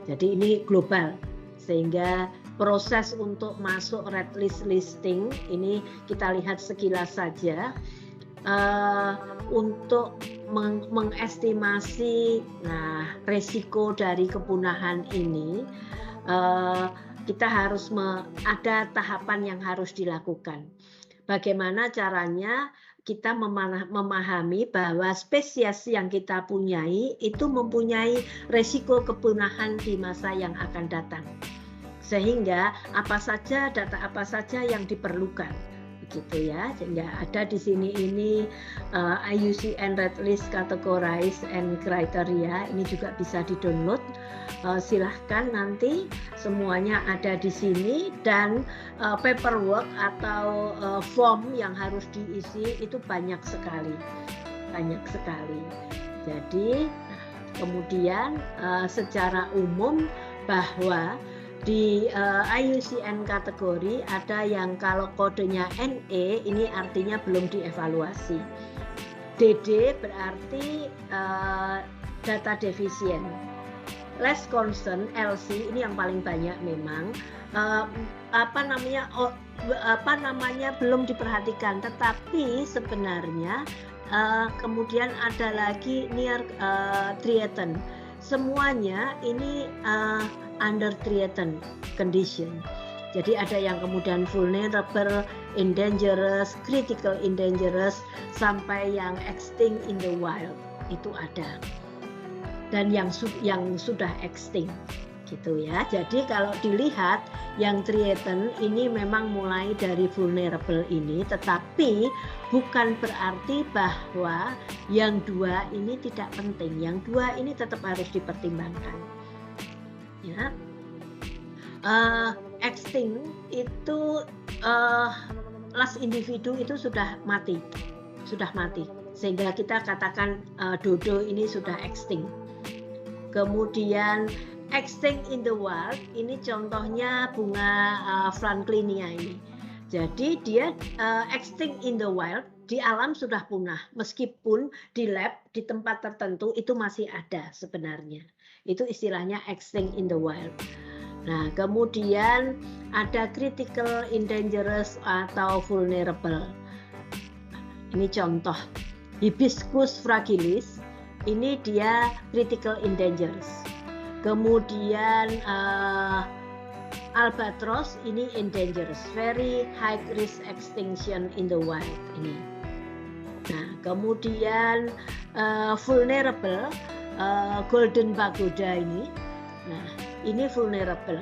Jadi ini global, sehingga proses untuk masuk red list listing ini kita lihat sekilas saja. Untuk mengestimasi resiko dari kepunahan ini, kita harus ada tahapan yang harus dilakukan. Bagaimana caranya kita memahami bahwa spesies yang kita punyai itu mempunyai resiko kepunahan di masa yang akan datang, sehingga data apa saja yang diperlukan, begitu ya. Sehingga ada di sini ini IUCN Red List Categorize and Criteria, ini juga bisa di-download. Silahkan, nanti semuanya ada di sini, dan paperwork atau form yang harus diisi itu banyak sekali. Jadi kemudian secara umum bahwa di IUCN kategori ada yang kalau kodenya NE ini artinya belum dievaluasi. DD berarti data deficient. Less concern, LC ini yang paling banyak memang belum diperhatikan, tetapi sebenarnya kemudian ada lagi near threatened. Semuanya ini under threatened condition. Jadi ada yang kemudian vulnerable, endangered, critical endangered, sampai yang extinct in the wild itu ada. Dan yang sudah extinct gitu ya. Jadi kalau dilihat yang threatened ini memang mulai dari vulnerable ini, tetapi bukan berarti bahwa yang dua ini tidak penting. Yang dua ini tetap harus dipertimbangkan. Ya. Extinct itu last individu itu sudah mati, sehingga kita katakan dodo ini sudah extinct. Kemudian extinct in the wild ini contohnya bunga Franklinia ini. Jadi dia extinct in the wild, di alam sudah punah, meskipun di lab di tempat tertentu itu masih ada sebenarnya. Itu istilahnya extinct in the wild. Nah, kemudian ada critical endangered atau vulnerable. Ini contoh Hibiscus fragilis, ini dia critical endangered. Kemudian albatros ini endangered, very high risk extinction in the wild ini. Nah, kemudian vulnerable golden pagoda ini. Nah, ini vulnerable,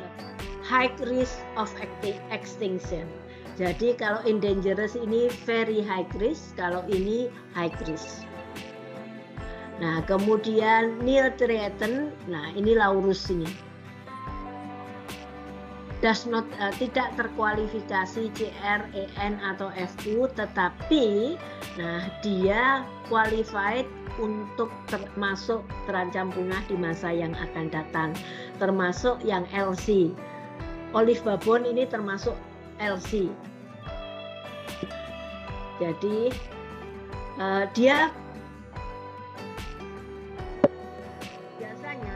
high risk of extinction. Jadi kalau endangered ini very high risk, kalau ini high risk. Nah, kemudian near threatened, nah ini Laurus ini. Does not, tidak terkualifikasi CR, EN atau FU, tetapi nah dia qualified untuk termasuk terancam punah di masa yang akan datang, termasuk yang LC. Olive babon ini termasuk LC. Jadi dia biasanya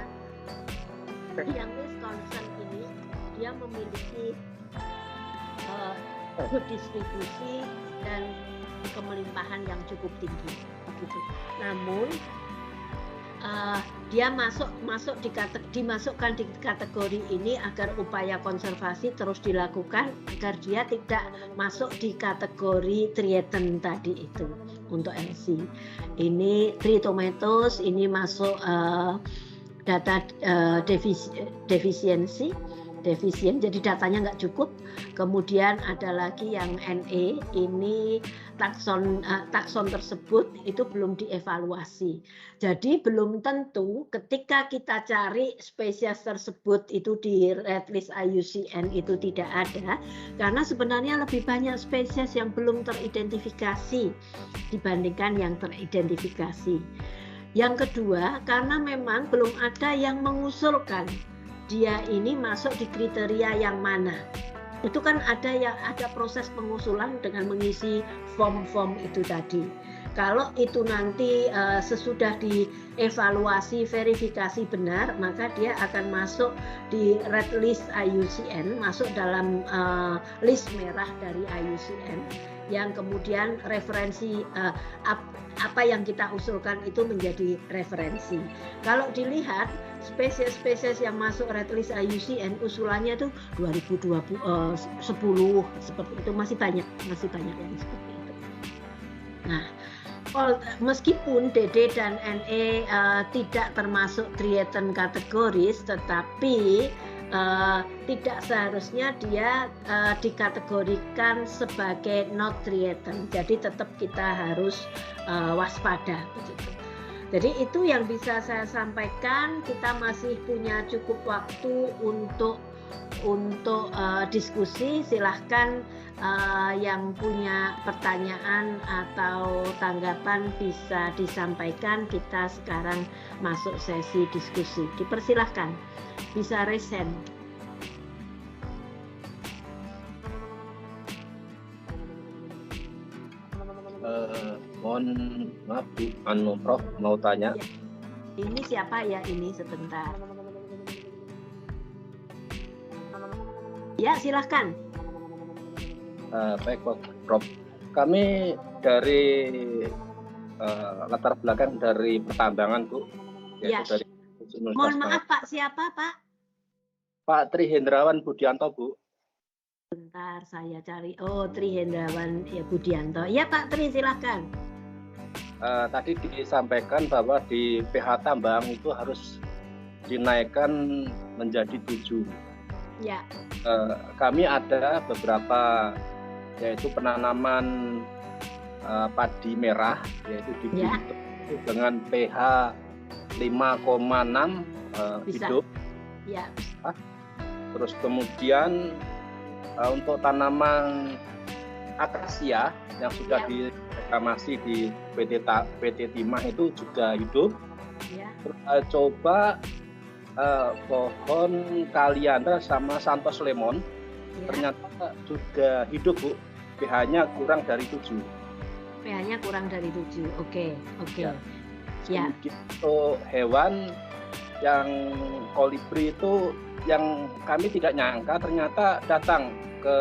yang Wisconsin ini dia memiliki distribusi dan kemelimpahan yang cukup tinggi, begitu. Namun dia dimasukkan di kategori ini agar upaya konservasi terus dilakukan agar dia tidak masuk di kategori threatened tadi itu untuk LC. Ini Tree Tomatoes ini masuk data defisiensi. defisien, jadi datanya nggak cukup. Kemudian ada lagi yang NE, ini takson tersebut itu belum dievaluasi. Jadi belum tentu ketika kita cari spesies tersebut itu di red list IUCN itu tidak ada, karena sebenarnya lebih banyak spesies yang belum teridentifikasi dibandingkan yang teridentifikasi. Yang kedua, karena memang belum ada yang mengusulkan dia ini masuk di kriteria yang mana. Itu kan ada proses pengusulan dengan mengisi form-form itu tadi. Kalau itu nanti sesudah dievaluasi, verifikasi benar, maka dia akan masuk di red list IUCN, masuk dalam list merah dari IUCN, yang kemudian referensi apa yang kita usulkan itu menjadi referensi. Kalau dilihat spesies-spesies yang masuk red list IUCN usulannya itu 2010 seperti itu, masih banyak yang seperti itu. Nah, meskipun DD dan NE tidak termasuk threatened kategoris, tetapi tidak seharusnya dia dikategorikan sebagai not threatened. Jadi tetap kita harus waspada begitu. Jadi itu yang bisa saya sampaikan. Kita masih punya cukup waktu untuk diskusi. Silahkan yang punya pertanyaan atau tanggapan bisa disampaikan. Kita sekarang masuk sesi diskusi. Dipersilahkan, bisa raise hand. Mohon maaf Bu, Prof mau tanya. Ya. Ini siapa ya ini sebentar. Ya, silahkan. Baik Prof, kami dari latar belakang dari pertambangan Bu. Ya. Dari Mohon maaf Pak, siapa Pak? Pak Tri Hendrawan Budianto Bu. Bentar saya cari. Oh, Tri Hendrawan ya Budianto. Ya Pak Tri, silahkan. Tadi disampaikan bahwa di pH tambang itu harus dinaikkan menjadi 7. Ya. Kami ada beberapa, yaitu penanaman padi merah, yaitu di Ya. dengan pH 5,6 hidup. Ya. Terus kemudian untuk tanaman akasia yang sudah direklamasi di PT Timah itu juga hidup. Ya. Coba pohon kaliandra sama Santos lemon, Ya. ternyata juga hidup Bu. pH-nya kurang dari 7. pH-nya kurang dari 7. Oke. Ya. Untuk hewan yang kolibri itu yang kami tidak nyangka ternyata datang ke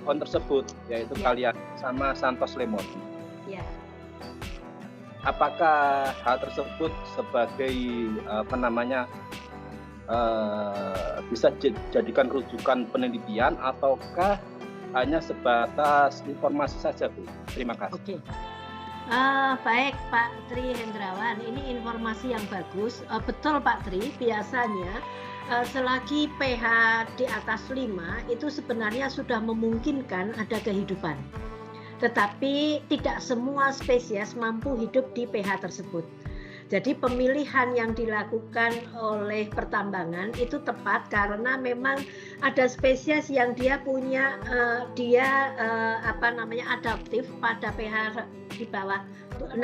pohon tersebut, yaitu kalian sama Santos lemon. Ya. Apakah hal tersebut sebagai bisa dijadikan rujukan penelitian ataukah hanya sebatas informasi saja Bu? Terima kasih. Oke. Baik Pak Tri Hendrawan, ini informasi yang bagus. Betul Pak Tri, biasanya selagi pH di atas 5 itu sebenarnya sudah memungkinkan ada kehidupan. Tetapi tidak semua spesies mampu hidup di pH tersebut. Jadi pemilihan yang dilakukan oleh pertambangan itu tepat karena memang ada spesies yang dia punya adaptif pada pH di bawah 6.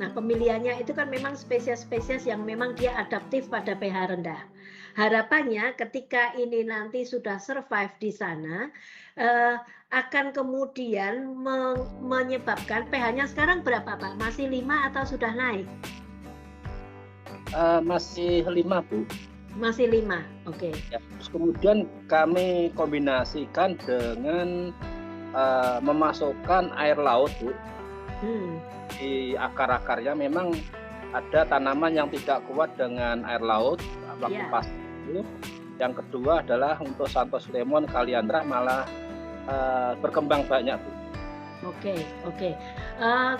Nah, pemilihannya itu kan memang spesies-spesies yang memang dia adaptif pada pH rendah. Harapannya ketika ini nanti sudah survive di sana, akan kemudian menyebabkan pH-nya sekarang berapa Pak? Masih 5 atau sudah naik? Masih 5 Bu. Masih 5, oke. Ya, terus kemudian kami kombinasikan dengan memasukkan air laut Bu. Di akar-akarnya memang ada tanaman yang tidak kuat dengan air laut waktu pas itu. Yang kedua adalah untuk Santos lemon, kaliandra malah berkembang banyak Bu. Oke.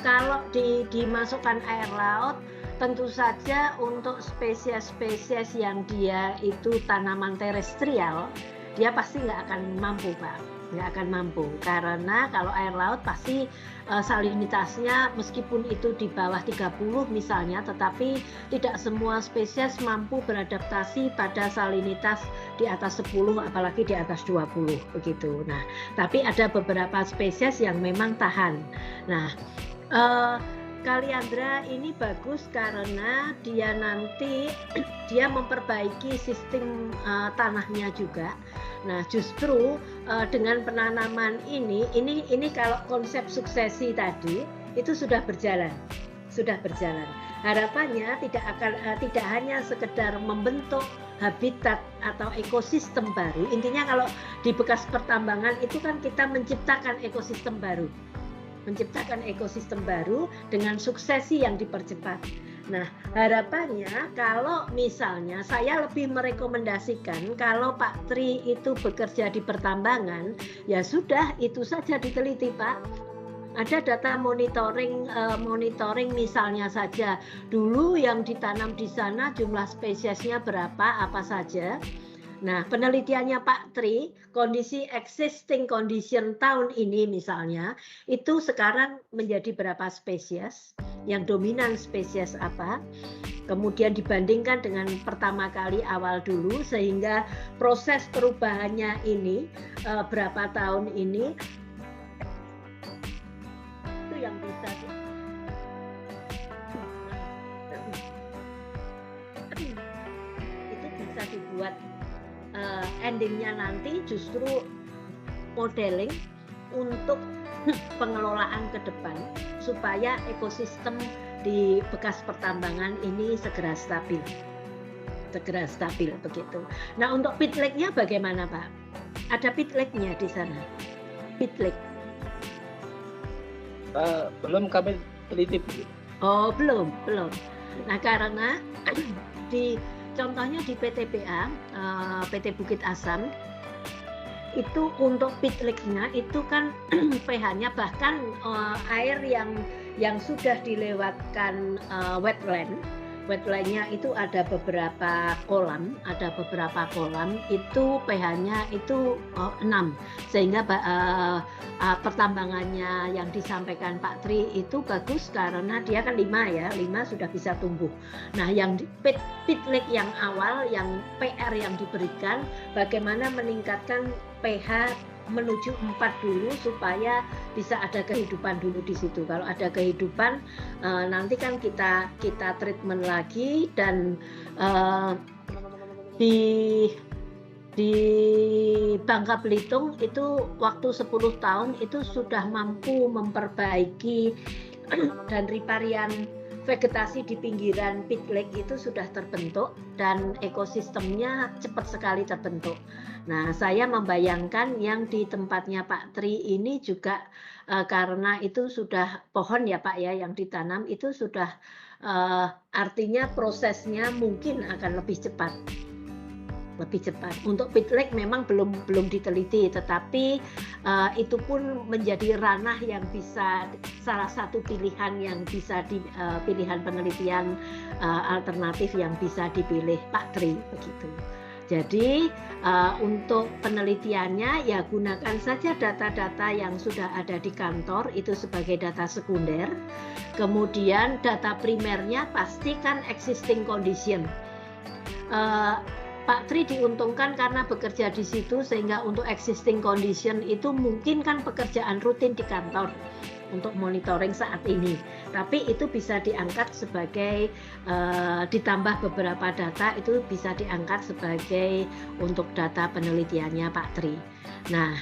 Kalau dimasukkan air laut tentu saja untuk spesies-spesies yang dia itu tanaman terestrial, dia pasti nggak akan mampu, Pak. Nggak akan mampu, karena kalau air laut pasti salinitasnya meskipun itu di bawah 30 misalnya, tetapi tidak semua spesies mampu beradaptasi pada salinitas di atas 10 apalagi di atas 20 begitu. Nah, tapi ada beberapa spesies yang memang tahan. Nah, Kaliandra ini bagus karena dia nanti dia memperbaiki sistem tanahnya juga. Nah, justru dengan penanaman ini kalau konsep suksesi tadi itu sudah berjalan. Harapannya tidak hanya sekedar membentuk habitat atau ekosistem baru. Intinya kalau di bekas pertambangan itu kan kita menciptakan ekosistem baru dengan suksesi yang dipercepat. Nah, harapannya kalau misalnya saya lebih merekomendasikan kalau Pak Tri itu bekerja di pertambangan, ya sudah itu saja diteliti, Pak. Ada data monitoring misalnya saja dulu yang ditanam di sana jumlah spesiesnya berapa, apa saja. Nah, penelitiannya Pak Tri, kondisi existing condition tahun ini misalnya, itu sekarang menjadi berapa spesies, yang dominan spesies apa, kemudian dibandingkan dengan pertama kali awal dulu, sehingga proses perubahannya ini, berapa tahun ini, itu yang bisa dibuat. Endingnya nanti justru modeling untuk pengelolaan ke depan supaya ekosistem di bekas pertambangan ini segera stabil begitu. Nah, untuk pit lake-nya bagaimana, Pak? Ada pit lake-nya di sana? Pit lake? Belum kami teliti, Bu. Oh, belum. Nah, karena contohnya di PTBA, PT Bukit Asam, itu untuk pit lake-nya itu kan pH-nya bahkan air yang sudah dilewatkan wetland-nya itu ada beberapa kolam itu pH-nya itu 6, sehingga pertambangannya yang disampaikan Pak Tri itu bagus karena dia kan 5 sudah bisa tumbuh. Nah, yang pit lake yang awal, yang PR yang diberikan, bagaimana meningkatkan pH menuju 4 dulu supaya bisa ada kehidupan dulu di situ. Kalau ada kehidupan, nanti kan kita treatment lagi, dan di Bangka Belitung itu waktu 10 tahun itu sudah mampu memperbaiki dan riparian vegetasi di pinggiran pit lake itu sudah terbentuk dan ekosistemnya cepat sekali terbentuk. Nah, saya membayangkan yang di tempatnya Pak Tri ini juga karena itu sudah pohon ya Pak ya yang ditanam, itu sudah artinya prosesnya mungkin akan lebih cepat. Untuk pit lake memang belum diteliti, tetapi itu pun menjadi ranah yang bisa, salah satu pilihan yang bisa pilihan penelitian alternatif yang bisa dipilih Pak Tri begitu. Jadi untuk penelitiannya ya gunakan saja data-data yang sudah ada di kantor itu sebagai data sekunder. Kemudian data primernya pastikan existing condition. Pak Tri diuntungkan karena bekerja di situ, sehingga untuk existing condition itu mungkin kan pekerjaan rutin di kantor untuk monitoring saat ini. Tapi itu bisa diangkat sebagai ditambah beberapa data, itu bisa diangkat sebagai untuk data penelitiannya Pak Tri. Nah,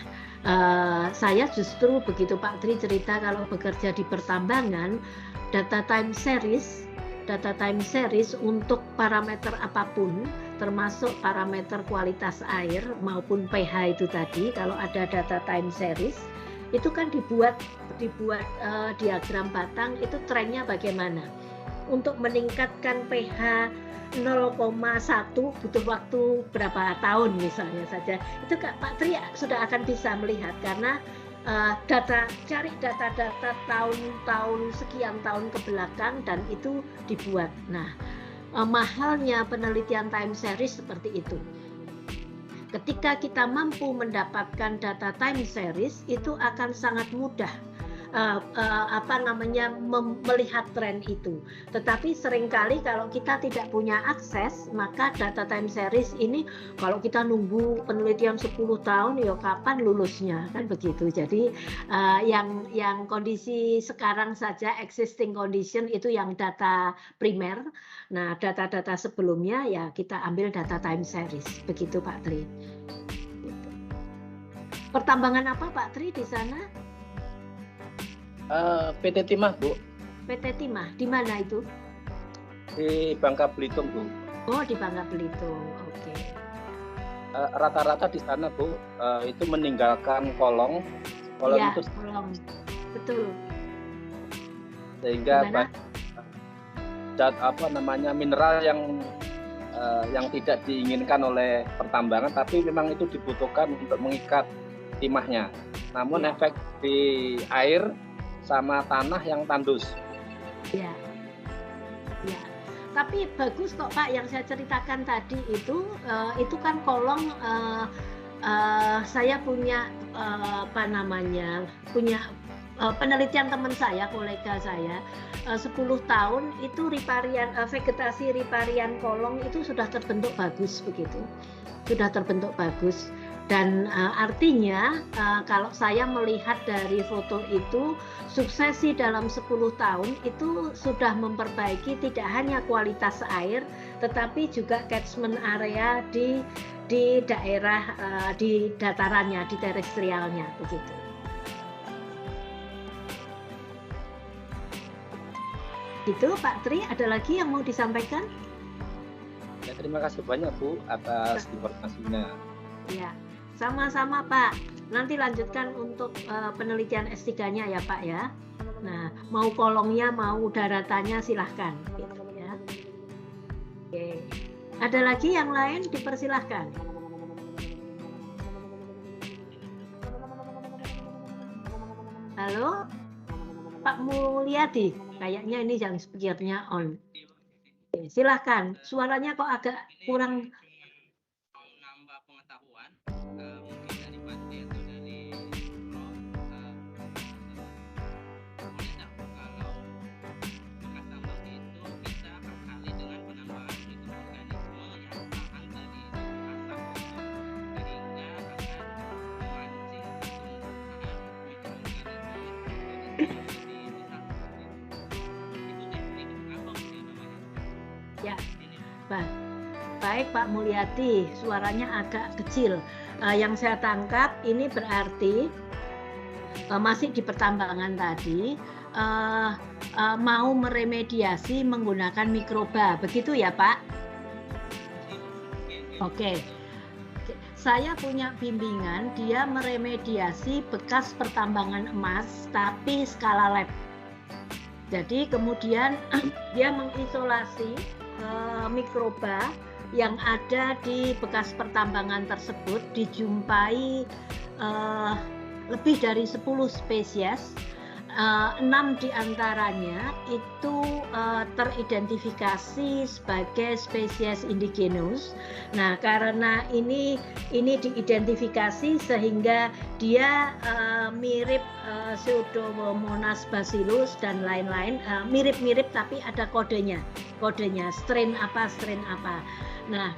saya justru begitu Pak Tri cerita kalau bekerja di pertambangan, data time series untuk parameter apapun, termasuk parameter kualitas air maupun pH itu tadi, kalau ada data time series, itu kan dibuat diagram batang, itu trennya bagaimana. Untuk meningkatkan pH 0,1 butuh waktu berapa tahun misalnya saja. Itu Pak Tri sudah akan bisa melihat, karena cari data-data tahun-tahun sekian tahun ke belakang dan itu dibuat. Nah, mahalnya penelitian time series seperti itu. Ketika kita mampu mendapatkan data time series, itu akan sangat mudah melihat tren itu. Tetapi seringkali kalau kita tidak punya akses, maka data time series ini kalau kita nunggu penelitian 10 tahun, ya kapan lulusnya, kan begitu. Jadi yang kondisi sekarang saja, existing condition itu yang data primer. Nah, data-data sebelumnya ya kita ambil data time series, begitu Pak Tri. Pertambangan apa Pak Tri di sana? PT Timah, Bu. PT Timah, di mana itu? Di Bangka Belitung, Bu. Oh, di Bangka Belitung, oke. Rata-rata di sana, Bu, itu meninggalkan kolong ya, itu kolong, betul. Sehingga mineral yang tidak diinginkan oleh pertambangan, tapi memang itu dibutuhkan untuk mengikat timahnya. Namun efek di air sama tanah yang tandus. Ya. Tapi bagus kok Pak, yang saya ceritakan tadi itu kan kolong. Saya punya penelitian teman saya, kolega saya, 10 tahun itu vegetasi riparian kolong itu sudah terbentuk bagus begitu. Sudah terbentuk bagus. Dan artinya kalau saya melihat dari foto itu, suksesi dalam 10 tahun itu sudah memperbaiki tidak hanya kualitas air, tetapi juga catchment area di daerah, di datarannya, di terestrialnya, begitu. Itu Pak Tri, ada lagi yang mau disampaikan? Ya, terima kasih banyak Bu atas informasinya. Ya. Sama-sama Pak, nanti lanjutkan untuk penelitian S3-nya ya Pak ya. Nah, mau kolongnya, mau daratannya silahkan gitu ya. Oke. Ada lagi yang lain, dipersilahkan. Halo, Pak Mulyadi, kayaknya ini yang speakernya on. Oke, silahkan, suaranya kok agak kurang. Ya, baik Pak Mulyadi, suaranya agak kecil. Yang saya tangkap ini berarti masih di pertambangan tadi, mau meremediasi menggunakan mikroba, begitu ya Pak? Oke. Saya punya bimbingan, dia meremediasi bekas pertambangan emas tapi skala lab. Jadi kemudian dia mengisolasi mikroba yang ada di bekas pertambangan tersebut, dijumpai lebih dari 10 spesies, 6 diantaranya itu teridentifikasi sebagai spesies indigenous. Nah, karena ini diidentifikasi sehingga dia mirip Pseudomonas bacillus dan lain-lain, mirip-mirip tapi ada kodenya strain apa. Nah,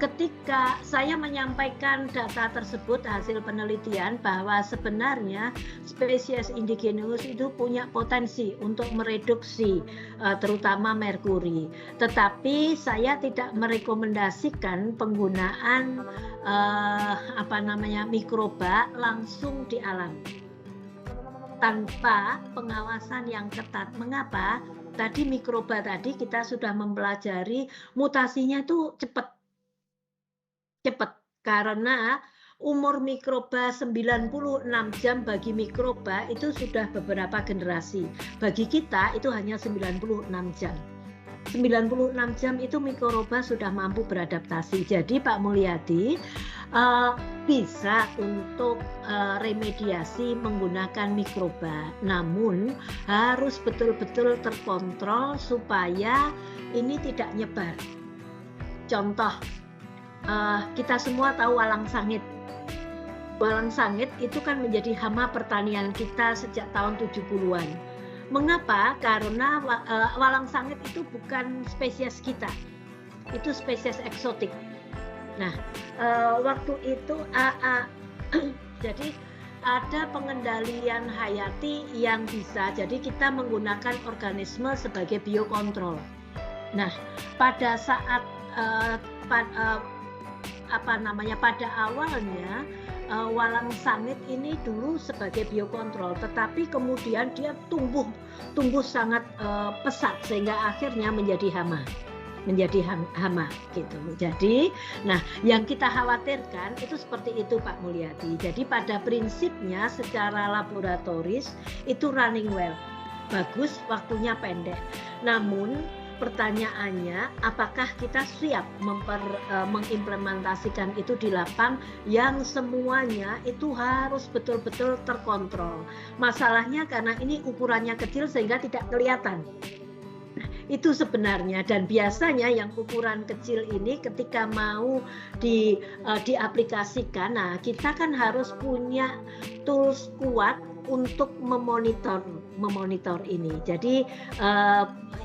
ketika saya menyampaikan data tersebut, hasil penelitian bahwa sebenarnya spesies indigenous itu punya potensi untuk mereduksi terutama merkuri. Tetapi saya tidak merekomendasikan penggunaan mikroba langsung di alam tanpa pengawasan yang ketat. Mengapa? Tadi mikroba tadi kita sudah mempelajari mutasinya itu cepat karena umur mikroba 96 jam bagi mikroba itu sudah beberapa generasi. Bagi kita itu hanya 96 jam. 96 jam itu mikroba sudah mampu beradaptasi. Jadi Pak Mulyadi bisa untuk remediasi menggunakan mikroba, namun harus betul-betul terkontrol supaya ini tidak nyebar. Contoh, kita semua tahu walang sangit. Walang sangit itu kan menjadi hama pertanian kita sejak tahun 70-an. Mengapa? Karena walang sangit itu bukan spesies kita, itu spesies eksotik. Nah, waktu itu jadi ada pengendalian hayati yang bisa, jadi kita menggunakan organisme sebagai biokontrol. Nah, pada saat pada awalnya walang sangit ini dulu sebagai biokontrol, tetapi kemudian dia tumbuh sangat pesat sehingga akhirnya menjadi hama gitu. Jadi, nah yang kita khawatirkan itu seperti itu Pak Mulyadi. Jadi pada prinsipnya secara laboratoris itu running well, bagus, waktunya pendek. Namun pertanyaannya, apakah kita siap mengimplementasikan itu di lapang yang semuanya itu harus betul-betul terkontrol. Masalahnya karena ini ukurannya kecil sehingga tidak kelihatan. Itu sebenarnya, dan biasanya yang ukuran kecil ini ketika mau diaplikasikan, nah kita kan harus punya tools kuat untuk memonitor ini. Jadi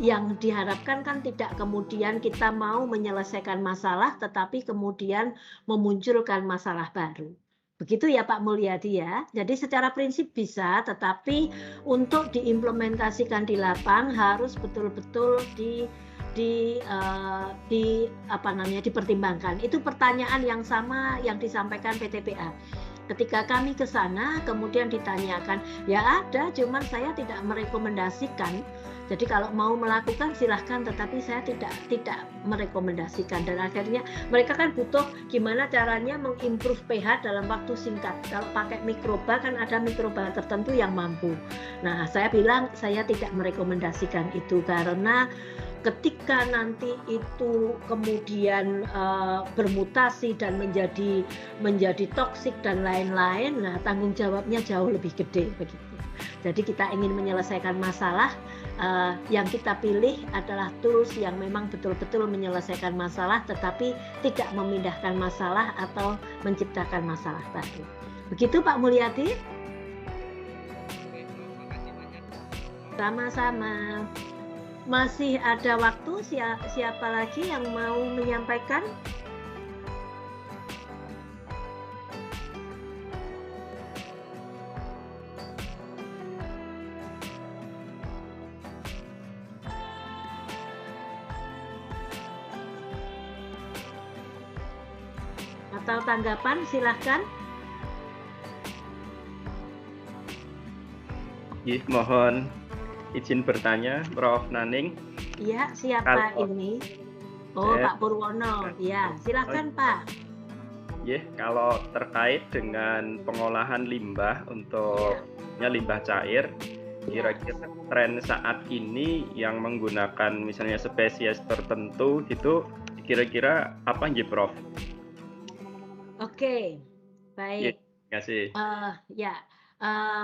yang diharapkan kan tidak kemudian kita mau menyelesaikan masalah tetapi kemudian memunculkan masalah baru. Begitu ya Pak Mulyadi ya. Jadi secara prinsip bisa, tetapi untuk diimplementasikan di lapang harus betul-betul dipertimbangkan. Itu pertanyaan yang sama yang disampaikan PTPA. Ketika kami ke sana kemudian ditanyakan, ya ada, cuman saya tidak merekomendasikan. Jadi kalau mau melakukan silahkan, tetapi saya tidak merekomendasikan. Dan akhirnya mereka kan butuh gimana caranya mengimprove pH dalam waktu singkat. Kalau pakai mikroba kan ada mikroba tertentu yang mampu. Nah saya bilang saya tidak merekomendasikan itu karena ketika nanti itu kemudian bermutasi dan menjadi toksik dan lain-lain, nah tanggung jawabnya jauh lebih gede begitu. Jadi kita ingin menyelesaikan masalah, yang kita pilih adalah tools yang memang betul-betul menyelesaikan masalah, tetapi tidak memindahkan masalah atau menciptakan masalah baru. Begitu Pak Mulyadi? Sama-sama. Masih ada waktu, siapa lagi yang mau menyampaikan? Atau tanggapan, silahkan. Mohon izin bertanya, Prof. Naning. Iya, siapa ini? Oh, Pak Purwono. Ya, silahkan Pak. Kalau terkait dengan pengolahan limbah untuk limbah cair, kira-kira tren saat ini yang menggunakan misalnya spesies tertentu gitu, kira-kira apa nggih, Prof? Oke, baik. Terima kasih.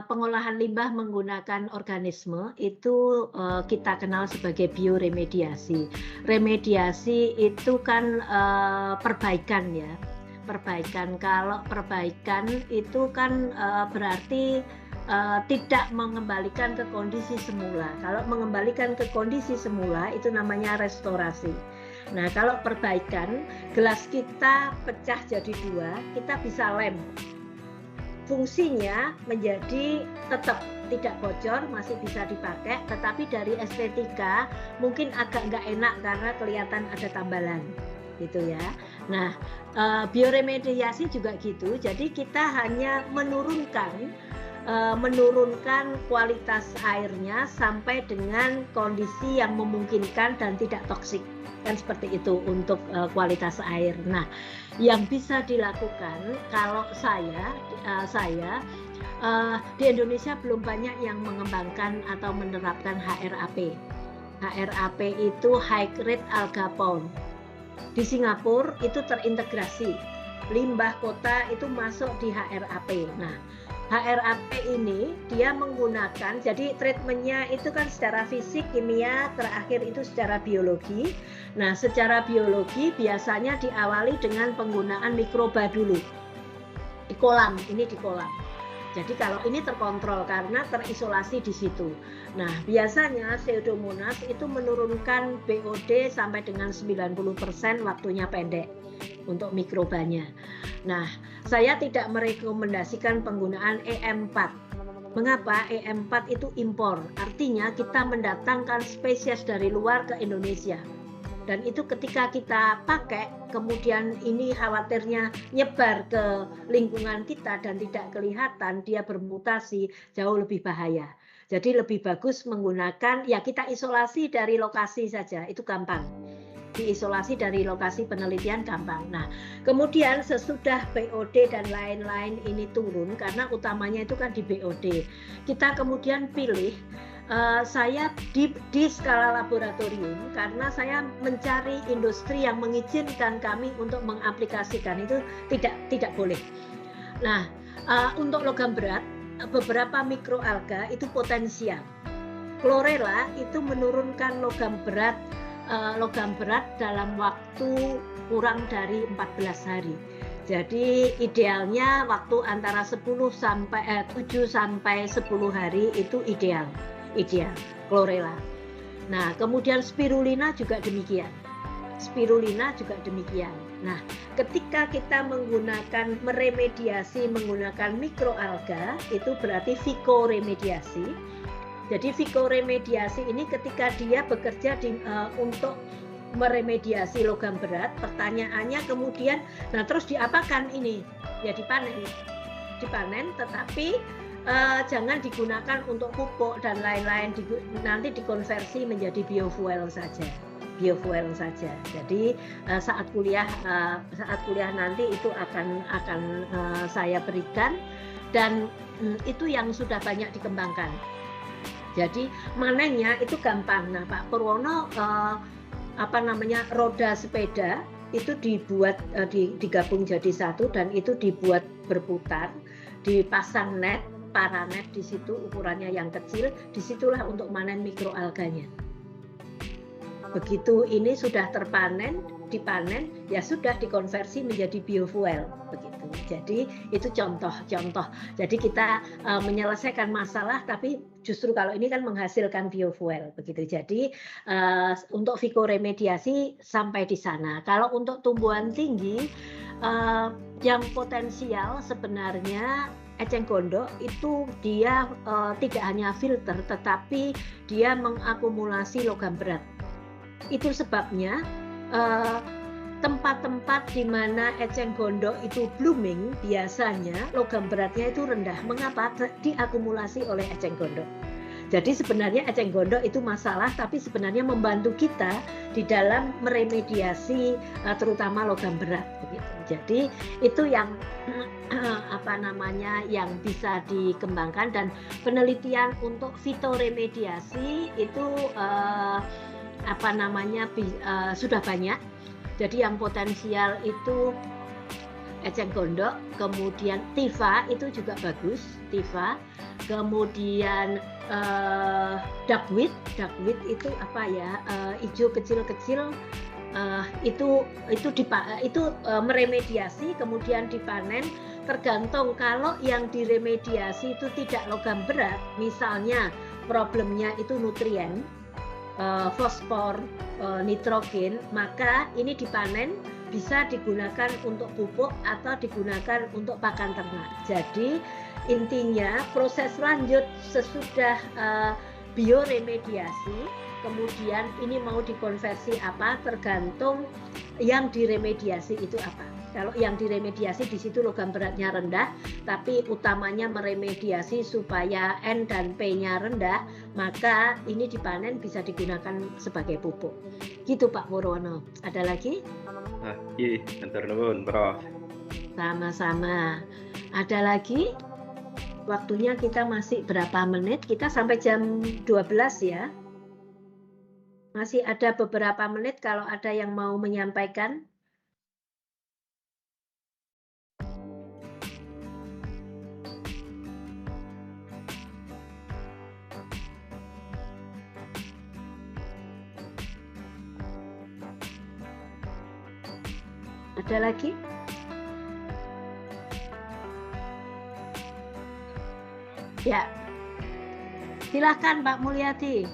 Pengolahan limbah menggunakan organisme itu kita kenal sebagai bioremediasi. Remediasi itu kan perbaikan ya. Perbaikan. Kalau perbaikan itu kan berarti tidak mengembalikan ke kondisi semula. Kalau mengembalikan ke kondisi semula itu namanya restorasi. Nah, kalau perbaikan, gelas kita pecah jadi dua, kita bisa lem. Fungsinya menjadi tetap tidak bocor, masih bisa dipakai, tetapi dari estetika mungkin agak nggak enak karena kelihatan ada tambalan, gitu ya. Nah, bioremediasi juga gitu, jadi kita hanya menurunkan kualitas airnya sampai dengan kondisi yang memungkinkan dan tidak toksik. Kan seperti itu untuk kualitas air. Nah, yang bisa dilakukan kalau saya di Indonesia belum banyak yang mengembangkan atau menerapkan HRAP. HRAP itu High Rate Alga Pond. Di Singapura itu terintegrasi. Limbah kota itu masuk di HRAP. Nah, HRAP ini dia menggunakan, jadi treatmentnya itu kan secara fisik, kimia, terakhir itu secara biologi. Nah, secara biologi biasanya diawali dengan penggunaan mikroba dulu. Di kolam, ini di kolam. Jadi kalau ini terkontrol karena terisolasi di situ. Nah, biasanya Pseudomonas itu menurunkan BOD sampai dengan 90%, waktunya pendek untuk mikrobanya. Nah, saya tidak merekomendasikan penggunaan EM4. Mengapa? EM4 itu impor, artinya kita mendatangkan spesies dari luar ke Indonesia. Dan itu ketika kita pakai, kemudian ini khawatirnya nyebar ke lingkungan kita dan tidak kelihatan, dia bermutasi, jauh lebih bahaya. Jadi lebih bagus menggunakan, ya kita isolasi dari lokasi saja, itu gampang. Diisolasi dari lokasi penelitian gampang. Nah, kemudian sesudah BOD dan lain-lain ini turun, karena utamanya itu kan di BOD, kita kemudian pilih, saya di skala laboratorium, karena saya mencari industri yang mengizinkan kami untuk mengaplikasikan, itu tidak boleh. Nah, untuk logam berat, beberapa mikroalga itu potensial. Chlorella itu menurunkan logam berat dalam waktu kurang dari 14 hari. Jadi idealnya waktu antara 7 sampai 10 hari itu ideal Chlorella. Nah, kemudian spirulina juga demikian. Nah, ketika kita meremediasi menggunakan mikroalga, itu berarti fikoremediasi. Jadi fikoremediasi ini ketika dia bekerja untuk meremediasi logam berat, pertanyaannya kemudian, nah terus diapakan ini? Ya dipanen, tetapi jangan digunakan untuk pupuk dan lain-lain, nanti dikonversi menjadi biofuel saja. Jadi saat kuliah nanti itu akan saya berikan, dan itu yang sudah banyak dikembangkan. Jadi manennya itu gampang. Nah, Pak Purwono roda sepeda itu dibuat digabung jadi satu, dan itu dibuat berputar, dipasang net, paranet di situ, ukurannya yang kecil, disitulah untuk manen mikroalganya. Begitu ini sudah dipanen, ya sudah dikonversi menjadi biofuel, begitu. Jadi itu contoh. Jadi kita menyelesaikan masalah, tapi justru kalau ini kan menghasilkan biofuel, begitu. Jadi untuk fikoremediasi sampai di sana. Kalau untuk tumbuhan tinggi yang potensial sebenarnya eceng gondok itu dia tidak hanya filter, tetapi dia mengakumulasi logam berat. Itu sebabnya tempat-tempat di mana eceng gondok itu blooming biasanya logam beratnya itu rendah. Mengapa? Diakumulasi oleh eceng gondok. Jadi sebenarnya eceng gondok itu masalah, tapi sebenarnya membantu kita di dalam meremediasi terutama logam berat, begitu. Jadi itu yang yang bisa dikembangkan, dan penelitian untuk fitoremediasi itu sudah banyak. Jadi yang potensial itu eceng gondok, kemudian tiva itu juga bagus, kemudian duckweed itu hijau kecil-kecil, itu meremediasi kemudian dipanen, tergantung. Kalau yang diremediasi itu tidak logam berat, misalnya problemnya itu nutrien, fosfor, nitrogen, maka ini dipanen, bisa digunakan untuk pupuk atau digunakan untuk pakan ternak. Jadi intinya proses lanjut sesudah bioremediasi, kemudian ini mau dikonversi apa, tergantung yang diremediasi itu apa. Kalau yang diremediasi di situ logam beratnya rendah, tapi utamanya meremediasi supaya N dan P-nya rendah, maka ini dipanen bisa digunakan sebagai pupuk. Gitu Pak Purwono. Ada lagi? Iya, matur nuwun, Prof. Sama-sama. Ada lagi? Waktunya kita masih berapa menit? Kita sampai jam 12 ya. Masih ada beberapa menit kalau ada yang mau menyampaikan. Ada lagi? Ya, silakan Mbak Mulyati.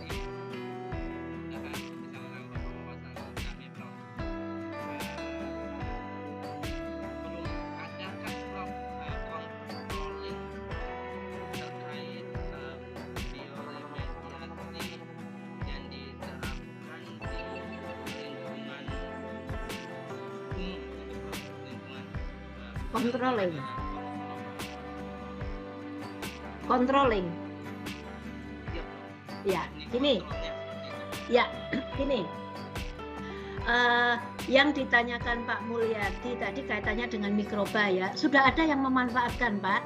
Controlling. Ya, gini. Ya, gini. Yang ditanyakan Pak Mulyadi tadi kaitannya dengan mikroba ya. Sudah ada yang memanfaatkan, Pak.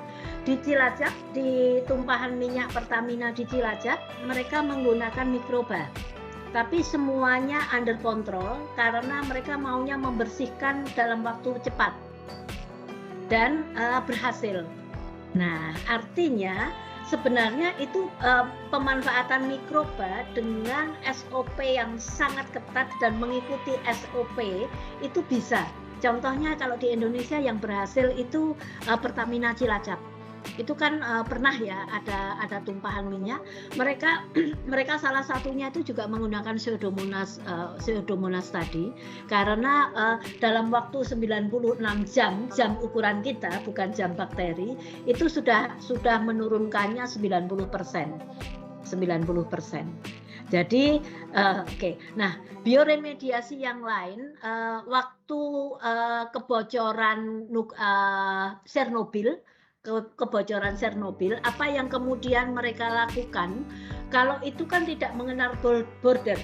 Di Cilacap, di tumpahan minyak Pertamina di Cilacap, mereka menggunakan mikroba. Tapi semuanya under control karena mereka maunya membersihkan dalam waktu cepat. Dan berhasil. Nah, artinya sebenarnya itu pemanfaatan mikroba dengan SOP yang sangat ketat dan mengikuti SOP itu bisa. Contohnya kalau di Indonesia yang berhasil itu Pertamina Cilacap. Itu kan pernah ya ada tumpahan minyak. Mereka salah satunya itu juga menggunakan Pseudomonas tadi karena dalam waktu 96 jam ukuran kita bukan jam bakteri itu sudah menurunkannya 90%. Jadi oke. Nah, bioremediasi yang lain waktu kebocoran kebocoran Chernobyl, apa yang kemudian mereka lakukan? Kalau itu kan tidak mengenal border,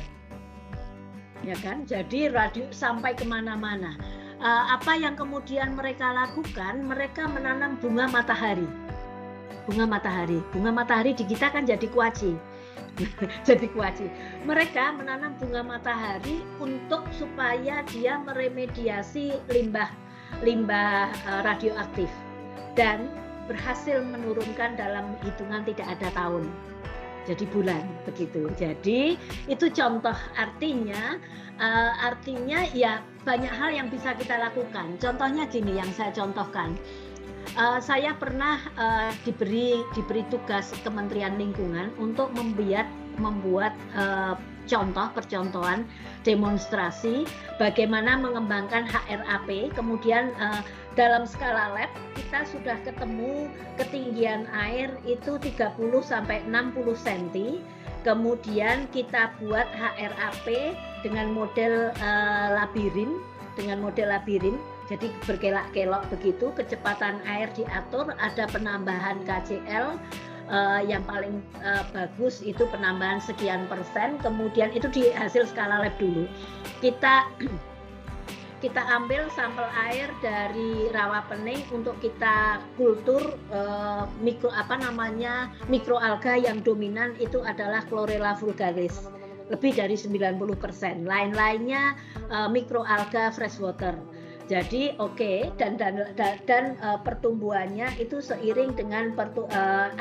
ya kan? Jadi radio sampai kemana-mana. Apa yang kemudian mereka lakukan? Mereka menanam bunga matahari. Bunga matahari di kita kan jadi kuaci. Jadi kuaci. Mereka menanam bunga matahari untuk supaya dia meremediasi limbah radioaktif dan berhasil menurunkan dalam hitungan tidak ada tahun, jadi bulan begitu. Jadi itu contoh, artinya ya banyak hal yang bisa kita lakukan. Contohnya gini yang saya contohkan, saya pernah diberi tugas Kementerian Lingkungan untuk membuat percontohan demonstrasi bagaimana mengembangkan HRAP. Kemudian dalam skala lab kita sudah ketemu ketinggian air itu 30 sampai 60 cm. Kemudian kita buat HRAP dengan model labirin, jadi berkelok-kelok begitu, kecepatan air diatur, ada penambahan KCl yang paling bagus itu penambahan sekian persen. Kemudian itu di hasil skala lab dulu. Kita ambil sampel air dari Rawapening untuk kita kultur mikroalga yang dominan itu adalah Chlorella vulgaris, lebih dari 90%. Lain-lainnya mikroalga freshwater. Jadi dan pertumbuhannya itu seiring dengan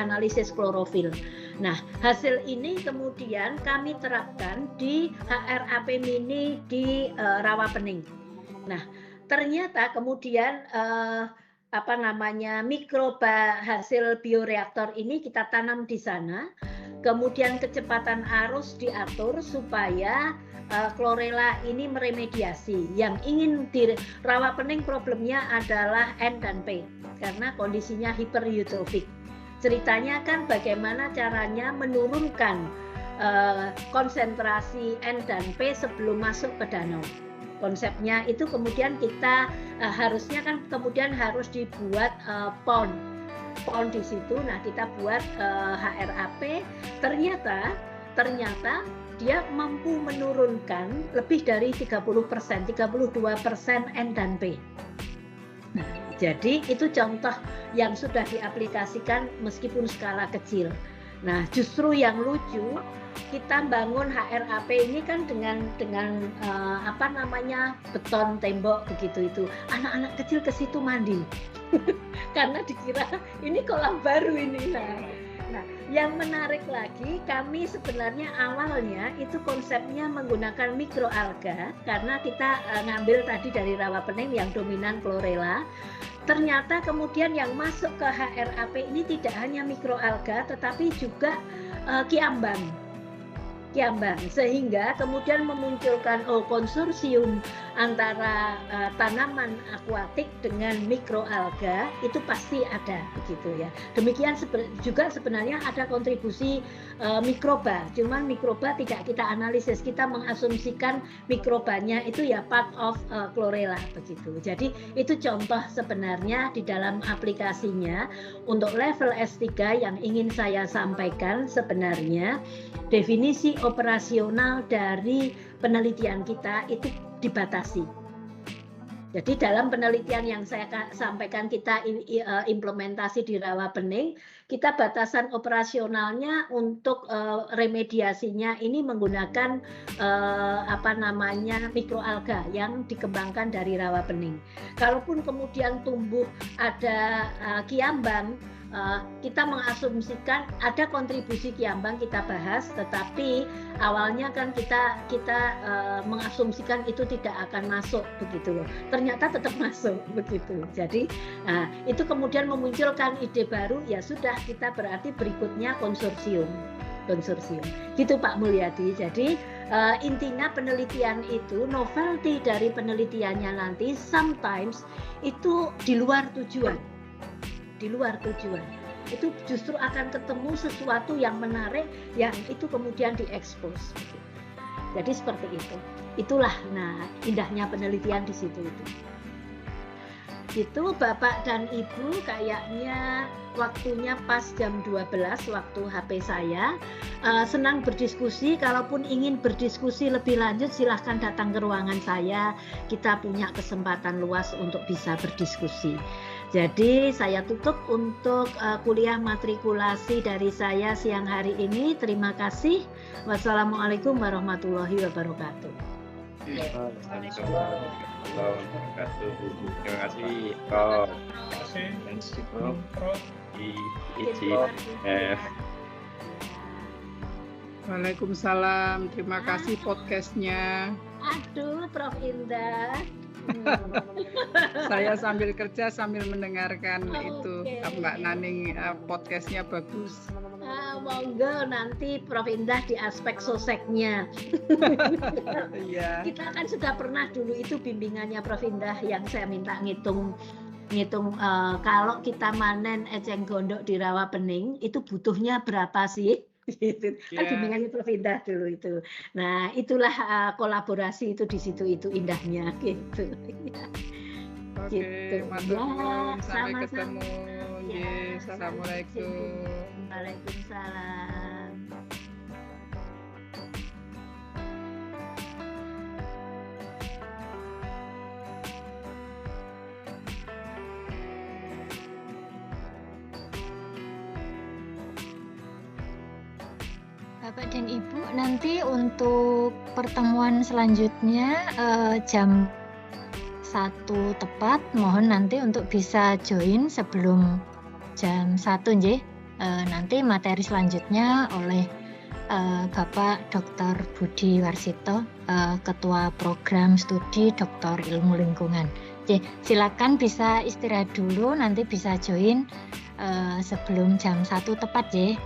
analisis klorofil. Nah, hasil ini kemudian kami terapkan di HRAP mini di Rawapening. Nah, ternyata kemudian mikroba hasil bioreaktor ini kita tanam di sana. Kemudian kecepatan arus diatur supaya Chlorella ini meremediasi. Yang ingin di Rawapening problemnya adalah N dan P karena kondisinya hipereutropik. Ceritanya kan bagaimana caranya menurunkan konsentrasi N dan P sebelum masuk ke danau. Konsepnya itu kemudian kita harusnya kan kemudian harus dibuat pond di situ. Nah, kita buat HRAP. Ternyata dia mampu menurunkan lebih dari 30%, 32% N dan P. Nah, jadi itu contoh yang sudah diaplikasikan meskipun skala kecil. Nah, justru yang lucu, kita bangun HRAP ini kan dengan beton tembok begitu itu. Anak-anak kecil ke situ mandi. Karena dikira ini kolam baru ini. Nah, yang menarik lagi, kami sebenarnya awalnya itu konsepnya menggunakan mikroalga karena kita ngambil tadi dari rawa pening yang dominan chlorella. Ternyata kemudian yang masuk ke HRAP ini tidak hanya mikroalga tetapi juga kiambang, sehingga kemudian memunculkan konsorsium antara tanaman akuatik dengan mikroalga itu pasti ada begitu ya. Demikian juga sebenarnya ada kontribusi mikroba, cuman mikroba tidak kita analisis, kita mengasumsikan mikrobanya itu ya part of chlorella begitu. Jadi itu contoh sebenarnya di dalam aplikasinya untuk level S3 yang ingin saya sampaikan sebenarnya definisi operasional dari penelitian kita itu dibatasi. Jadi dalam penelitian yang saya sampaikan kita implementasi di rawa bening, kita batasan operasionalnya untuk remediasinya ini menggunakan mikroalga yang dikembangkan dari rawa bening. Kalaupun kemudian tumbuh ada kiambang, kita mengasumsikan ada kontribusi kiambang kita bahas, tetapi awalnya kan kita mengasumsikan itu tidak akan masuk begitu loh. Ternyata tetap masuk begitu. Jadi itu kemudian memunculkan ide baru, ya sudah kita berarti berikutnya konsorsium. Gitu Pak Mulyadi. Jadi intinya penelitian itu, novelty dari penelitiannya nanti sometimes itu di luar tujuan. Itu justru akan ketemu sesuatu yang menarik yang itu kemudian diekspos. Jadi seperti itu. Itulah indahnya penelitian di situ itu. Itu Bapak dan Ibu kayaknya waktunya pas jam 12 waktu HP saya. Senang berdiskusi, kalaupun ingin berdiskusi lebih lanjut silahkan datang ke ruangan saya. Kita punya kesempatan luas untuk bisa berdiskusi. Jadi saya tutup untuk kuliah matrikulasi dari saya siang hari ini. Terima kasih. Wassalamualaikum warahmatullahi wabarakatuh. Terima kasih Prof. Waalaikumsalam. Terima kasih podcastnya. Aduh, Prof Indah. Saya sambil kerja sambil mendengarkan itu Mbak Naning, podcastnya bagus. Monggo nanti Prof Indah di aspek soseknya. Iya. Kita kan sudah pernah dulu itu bimbingannya Prof Indah yang saya minta ngitung kalau kita manen eceng gondok di rawa bening itu butuhnya berapa sih? Gitu. Kan bimbingannya Prof Indah dulu itu. Nah, itulah kolaborasi itu di situ itu indahnya gitu. Oke, gitu. Mantap. Sampai Sama-sama. ketemu. Yes, Assalamualaikum. Waalaikumsalam. Bapak dan Ibu, nanti untuk pertemuan selanjutnya jam 1 tepat, mohon nanti untuk bisa join sebelum jam 1 nggih. Nanti materi selanjutnya oleh Bapak Dr. Budi Warsito, Ketua Program Studi Dr. Ilmu Lingkungan. Jadi, silakan bisa istirahat dulu, nanti bisa join sebelum jam 1 tepat ya.